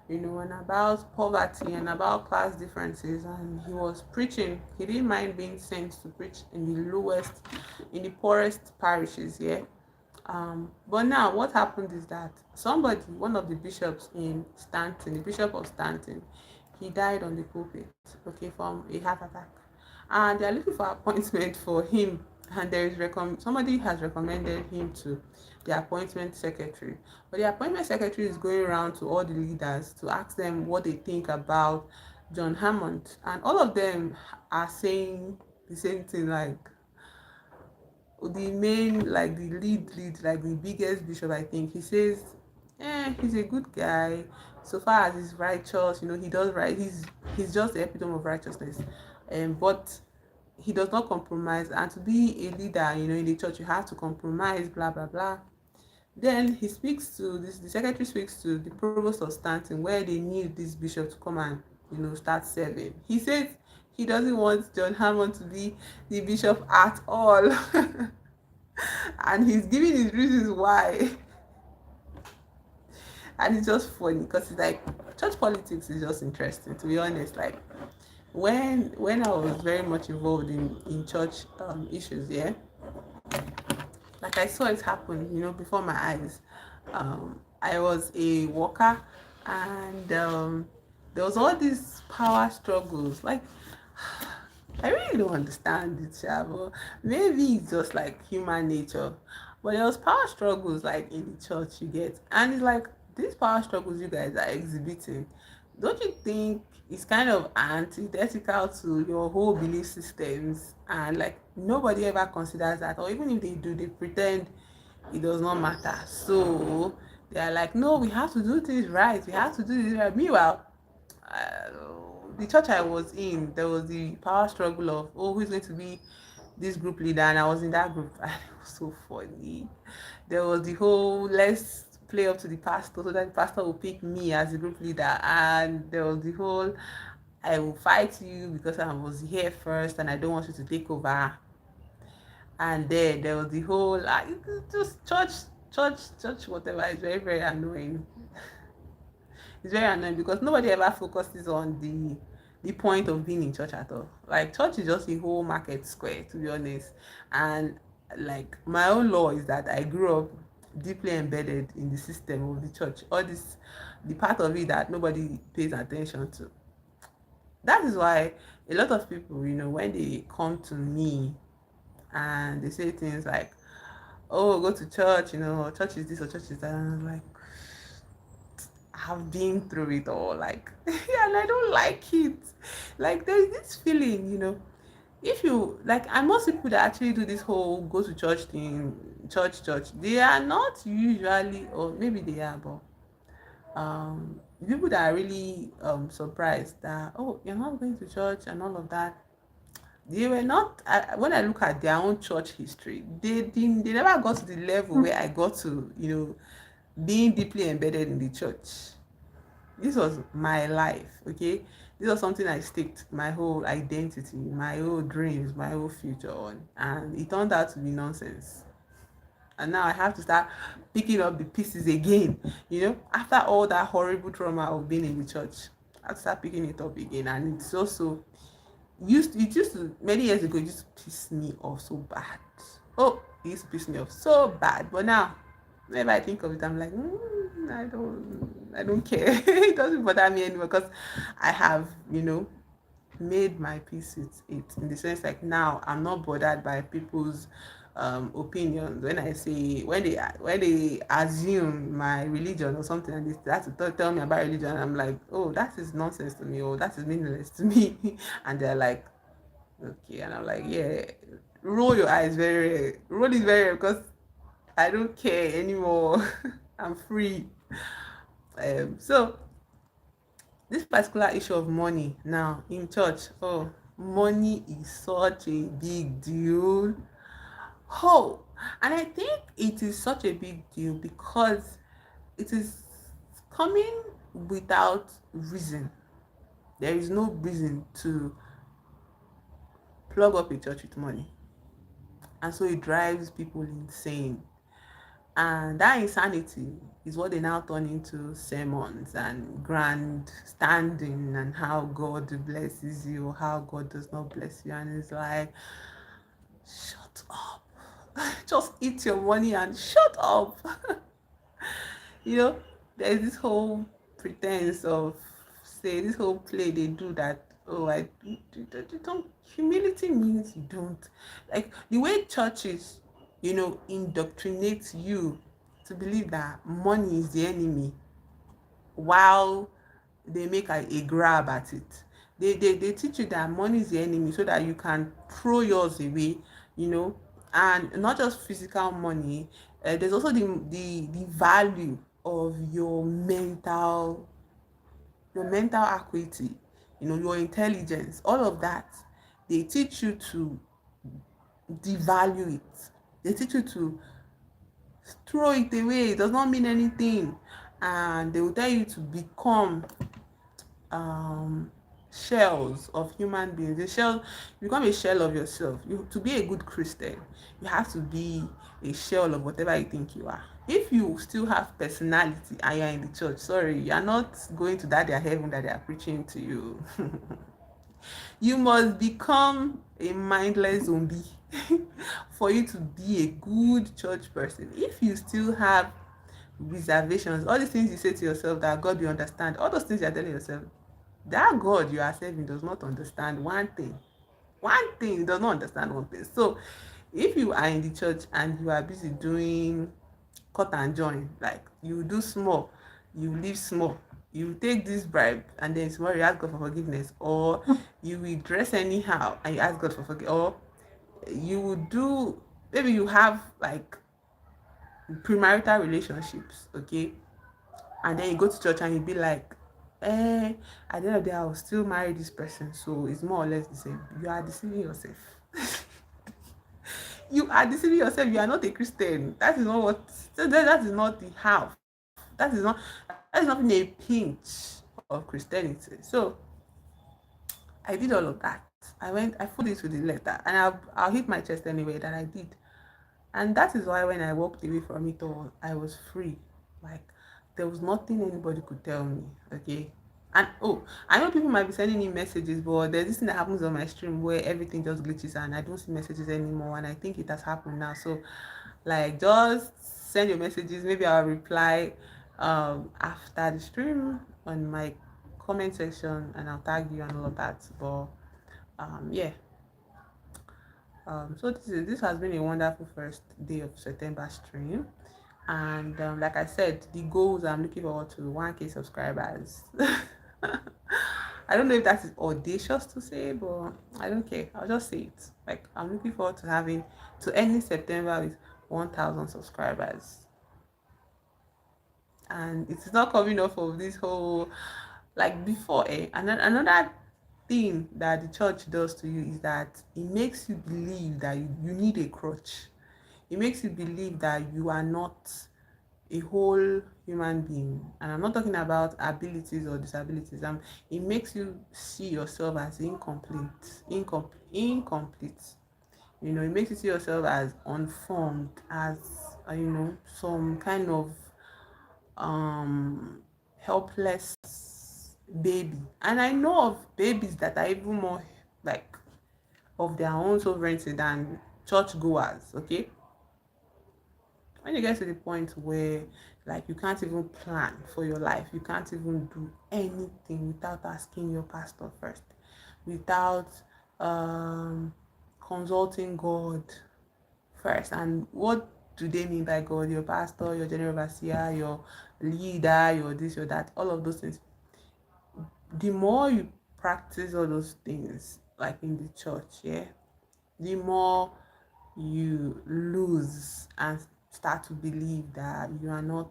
and about poverty and about class differences. And he was preaching. He didn't mind being sent to preach in the poorest parishes, yeah. But now what happened is that one of the bishops in Stanton, the Bishop of Stanton, he died on the pulpit, okay, from a heart attack. And they're looking for appointment for him and there is somebody has recommended him to the appointment secretary, but the appointment secretary is going around to all the leaders to ask them what they think about John Hammond, and all of them are saying the same thing. Like the main, like the lead, like the biggest bishop, I think, he says, he's a good guy so far as he's righteous, he does right, he's just the epitome of righteousness, but he does not compromise, and to be a leader, in the church, you have to compromise, blah blah blah. Then he speaks to this the secretary speaks to the provost of Stanton, where they need this bishop to come and start serving. He says he doesn't want John Hammond to be the bishop at all. And he's giving his reasons why. And it's just funny because it's like church politics is just interesting, to be honest. Like when I was very much involved in church issues, yeah, like I saw it happen, before my eyes. I was a worker, and there was all these power struggles. Like I really don't understand it, Sha, but maybe it's just like human nature. But there was power struggles like in the church, you get, and it's like these power struggles you guys are exhibiting. Don't you think it's kind of antithetical to your whole belief systems? And like nobody ever considers that, or even if they do, they pretend it does not matter. So they are like, no, we have to do this right. We have to do this right. Meanwhile, uh, the church I was in, there was the power struggle of, who's going to be this group leader, and I was in that group, and it was so funny. There was the whole let's play up to the pastor so that the pastor will pick me as the group leader, and there was the whole I will fight you because I was here first and I don't want you to take over. And then there was the whole just church, whatever. It's very, very annoying. It's very annoying because nobody ever focuses on the point of being in church at all. Like church is just a whole market square, to be honest. And like my own law is that I grew up deeply embedded in the system of the church. All this, the part of it that nobody pays attention to. That is why a lot of people, when they come to me and they say things like, oh, go to church, church is this or church is that, and I'm like, have been through it all, like, yeah, and I don't like it. Like, there's this feeling, if you like, and most people that actually do this whole go to church thing, church, they are not usually, or maybe they are, but people that are really surprised that, oh, you're not going to church and all of that, they were not. When I look at their own church history, they never got to the level where I got to, being deeply embedded in the church. This was my life, okay? This was something I staked my whole identity, my whole dreams, my whole future on, and it turned out to be nonsense. And now I have to start picking up the pieces again, after all that horrible trauma of being in the church. I have to start picking it up again, and it's also it used to many years ago, it used to piss me off so bad. Oh, it used to piss me off so bad. But now, whenever I think of it, I'm like, I don't care. It doesn't bother me anymore because I have, made my peace with it, in the sense like now I'm not bothered by people's opinions. When they assume my religion or something, and they start to tell me about religion, I'm like, oh, that is nonsense to me, or that is meaningless to me. And they're like, okay. And I'm like, yeah, roll your eyes very roll it very, because I don't care anymore. I'm free. So this particular issue of money now in church, oh, money is such a big deal. Oh, and I think it is such a big deal because it is coming without reason. There is no reason to plug up a church with money, and so it drives people insane. And that insanity is what they now turn into sermons and grand standing, and how God blesses you, how God does not bless you. And it's like, shut up. Just eat your money and shut up. you know, there's this whole pretense of, say, this whole play they do that Oh, you don't. Humility means you don't, like the way churches, indoctrinate you to believe that money is the enemy, while they make a grab at it. They teach you that money is the enemy so that you can throw yours away, you know, and not just physical money. There's also the value of your mental acuity, your intelligence, all of that. They teach you to devalue it. They teach you to throw it away. It does not mean anything. And they will tell you to become um shells of human beings. The shell, become a shell of yourself. To be a good Christian, you have to be a shell of whatever you think you are. If you still have personality and you're in the church, sorry, you're not going to that their heaven that they are preaching to you. You must become a mindless zombie for you to be a good church person. If you still have reservations, all these things you say to yourself that God will understand, all those things you're telling yourself, that God you are serving does not understand one thing. One thing, he does not understand one thing. So if you are in the church and you are busy doing cut and join, like you do small, you leave small, you take this bribe and then tomorrow you ask God for forgiveness, or you will dress anyhow and you ask God for forgiveness, or you will do, maybe you have like premarital relationships, okay, and then you go to church and you be like, at the end of the day I will still marry this person, so it's more or less the same. You are deceiving yourself. You are deceiving yourself. You are not a Christian. That is not what, that is not the half. That is not even a pinch of Christianity. So I did all of that. I put it to the letter, and I'll hit my chest anyway that I did. And that is why when I walked away from it all, I was free. Like there was nothing anybody could tell me. Okay. And oh, I know people might be sending me messages, but there's this thing that happens on my stream where everything just glitches and I don't see messages anymore. And I think it has happened now. So like just send your messages. Maybe I'll reply after the stream on my comment section, and I'll tag you and all of that. But yeah. So this has been a wonderful first day of September stream, and like I said, the goals I'm looking forward to 1K subscribers. I don't know if that is audacious to say, but I don't care. I'll just say it. Like I'm looking forward to ending September with 1,000 subscribers, and it's not coming off of this whole, like before. And then another thing that the church does to you is that it makes you believe that you need a crutch. It makes you believe that you are not a whole human being, and I'm not talking about abilities or disabilities. It makes you see yourself as incomplete. It makes you see yourself as unformed, as some kind of um helpless baby. And I know of babies that are even more like of their own sovereignty than church goers. Okay, when you get to the point where like you can't even plan for your life, you can't even do anything without asking your pastor first, without um consulting God first. And what do they mean by God? Your pastor, your general overseer, your leader, your this, your that, all of those things. The more you practice all those things, like in the church, yeah, the more you lose and start to believe that you are not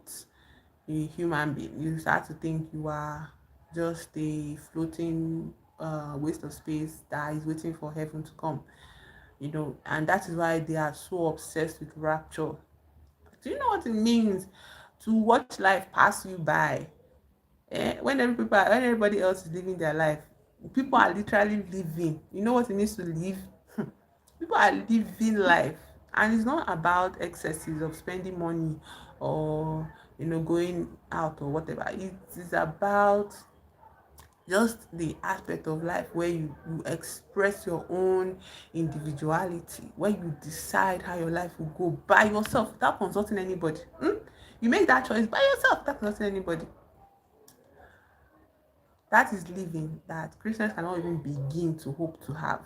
a human being. You start to think you are just a floating waste of space that is waiting for heaven to come. And that is why they are so obsessed with rapture. Do you know what it means to watch life pass you by? When everybody else is living their life, people are literally living. You know what it means to live? People are living life, and it's not about excesses of spending money or going out or whatever. It is about just the aspect of life where you express your own individuality, where you decide how your life will go by yourself without consulting anybody. You make that choice by yourself without consulting anybody. That is living that Christians cannot even begin to hope to have.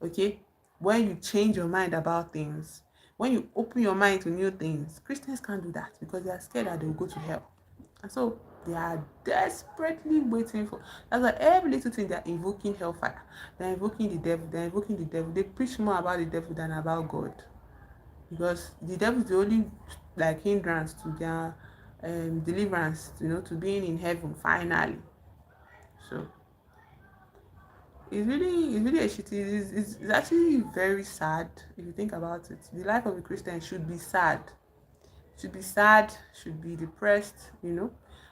Okay? When you change your mind about things, when you open your mind to new things, Christians can't do that because they are scared that they will go to hell. And so they are desperately waiting for. That's why every little thing they are invoking hellfire. They're invoking the devil. They're invoking the devil. They preach more about the devil than about God, because the devil is the only like hindrance to their deliverance. To being in heaven finally. So it's really a shitty. It's actually very sad if you think about it. The life of a Christian should be sad. Should be sad, should be depressed.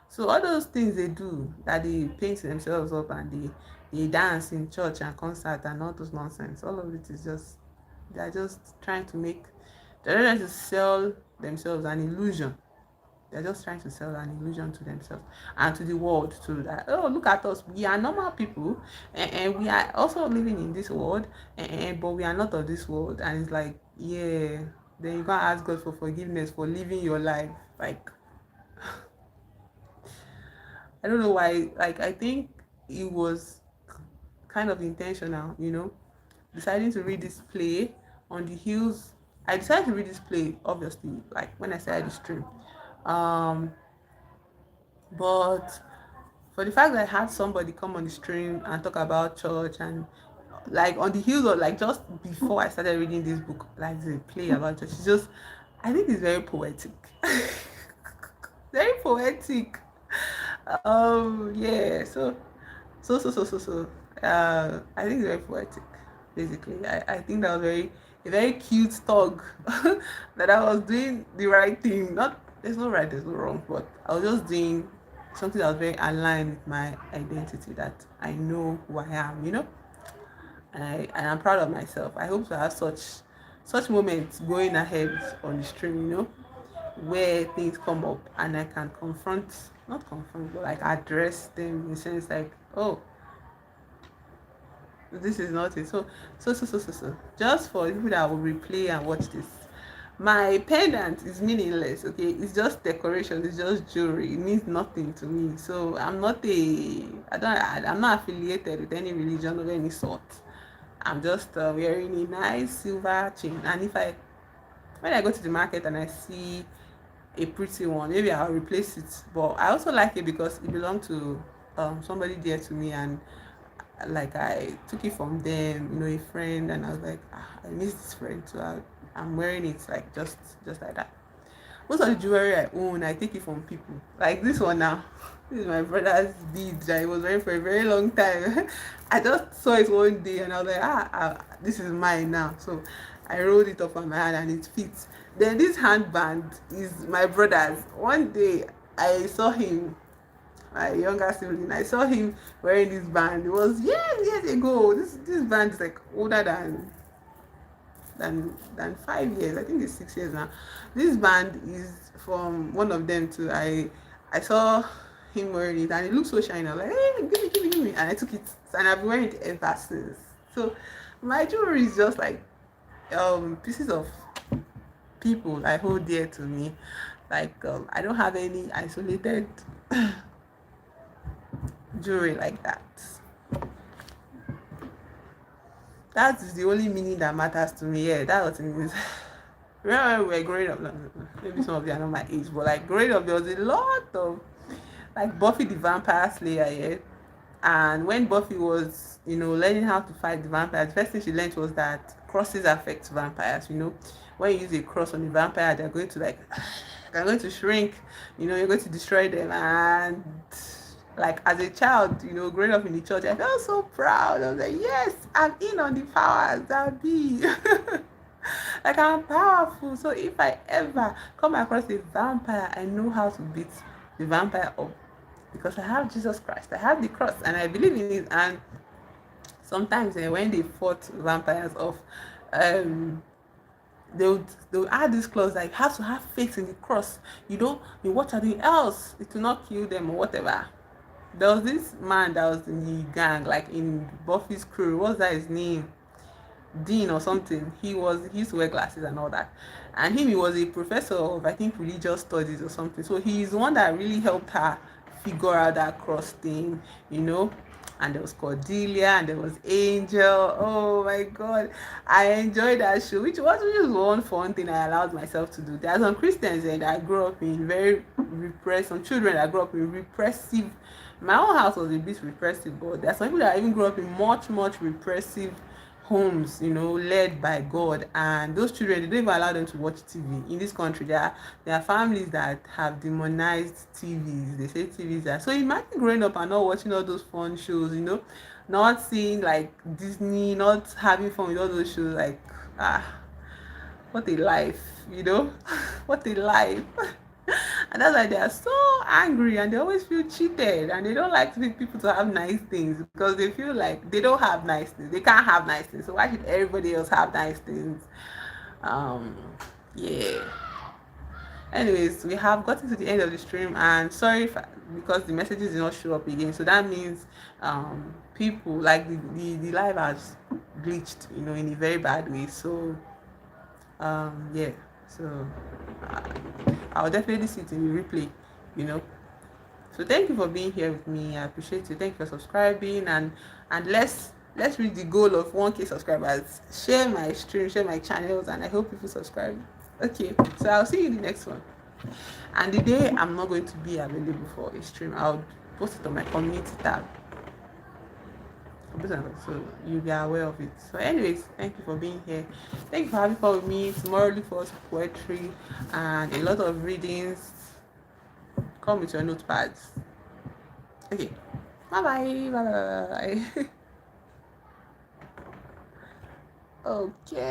So all those things they do, that they paint themselves up and they dance in church and concert and all those nonsense, all of it is just, they're just trying to make, they're trying to sell themselves an illusion. They're just trying to sell an illusion to themselves and to the world too. That, oh, look at us, we are normal people, and we are also living in this world, but we are not of this world. And it's like, yeah, then you can't ask God for forgiveness for living your life. Like, I don't know why. Like, I think it was kind of intentional. Deciding to read this play on the heels. I decided to read this play, obviously, like when I started the stream. Um, but for the fact that I had somebody come on the stream and talk about church, and like on the heels of, like, just before I started reading this book, like the play about church, it's just, I think it's very poetic. Very poetic. Yeah, I think it's very poetic. Basically, I think that was a very cute talk. That I was doing the right thing. Not, there's no right, there's no wrong, but I was just doing something that was very aligned with my identity, that I know who I am. And I'm proud of myself. I hope to have such moments going ahead on the stream, where things come up and I can not confront, but like address them in the sense like, oh, this is not it. So. Just for people that will replay and watch this, my pendant is meaningless. Okay, it's just decoration. It's just jewelry. It means nothing to me. So I'm not affiliated with any religion of any sort. I'm just wearing a nice silver chain. And when I go to the market and I see a pretty one, maybe I'll replace it. But I also like it because it belonged to somebody dear to me, and like I took it from them, a friend, and I was like, I miss this friend, so I'm wearing it like just like that. Most of the jewelry I own, I take it from people. Like this one now, this is my brother's beads that he was wearing for a very long time. I just saw it one day and I was like, this is mine now. So I rolled it up on my hand and it fits. Then this handband is my brother's. One day I saw him, my younger sibling, I saw him wearing this band. It was years ago. This band is like older than 5 years. I think it's 6 years now. This band is from one of them too. I saw him wearing it and it looked so shiny. I was like, hey, give me, and I took it and I've been wearing it ever since. So my jewelry is just like pieces of people I hold dear to me. Like I don't have any isolated jewelry like that. That is the only meaning that matters to me. Yeah, that's what it means. Remember when we were growing up, maybe some of you are not my age, but like growing up, there was a lot of like Buffy the Vampire Slayer, yeah. And when Buffy was, learning how to fight the vampires, the first thing she learned was that crosses affect vampires. When you use a cross on a vampire, they're going to they're going to shrink. You're going to destroy them. And like as a child, growing up in the church, I felt so proud. I was like, yes, I'm in on the powers that be. Like I'm powerful. So if I ever come across a vampire, I know how to beat the vampire up because I have Jesus Christ. I have the cross and I believe in it. And sometimes when they fought vampires off, they would add this clause like, you have to have faith in the cross. What are doing else? It will not kill them or whatever. There was this man that was in the gang, like in Buffy's crew. What's that his name? Dean or something. He used to wear glasses and all that. And he was a professor of, I think, religious studies or something. So he's the one that really helped her figure out that cross thing, you know. And there was Cordelia and there was Angel. Oh my god, I enjoyed that show, which was one fun thing I allowed myself to do. There are some Christians that grew up in very repressed, some children that grew up in repressive. My own house was a bit repressive, but there are some people that even grew up in much repressive homes, you know, led by God, and those children, they don't even allow them to watch TV. In this country, there are families that have demonized TVs. They say TVs are, so imagine growing up and not watching all those fun shows, you know, not seeing like Disney, not having fun with all those shows. Like, ah, what a life, you know. What a life. And that's why they are so angry and they always feel cheated, and they don't like people to have nice things because they feel like they don't have nice things, they can't have nice things, so why should everybody else have nice things? um yeah. Anyways, we have gotten to the end of the stream, and sorry if, because the messages did not show up again, so that means people like the live has glitched, you know, in a very bad way. So yeah, so uh, I'll definitely see it in the replay, you know. So thank you for being here with me. I appreciate you. Thank you for subscribing, and let's reach the goal of 1K subscribers. Share my stream, share my channels, and I hope people subscribe. Okay, so I'll see you in the next one. And the day I'm not going to be available for a stream, I'll post it on my community tab. So you'll be aware of it. So anyways, thank you for being here. Thank you for having fun with me. Tomorrow look for poetry and a lot of readings. Come with your notepads. Okay. Bye bye. Bye bye. Okay.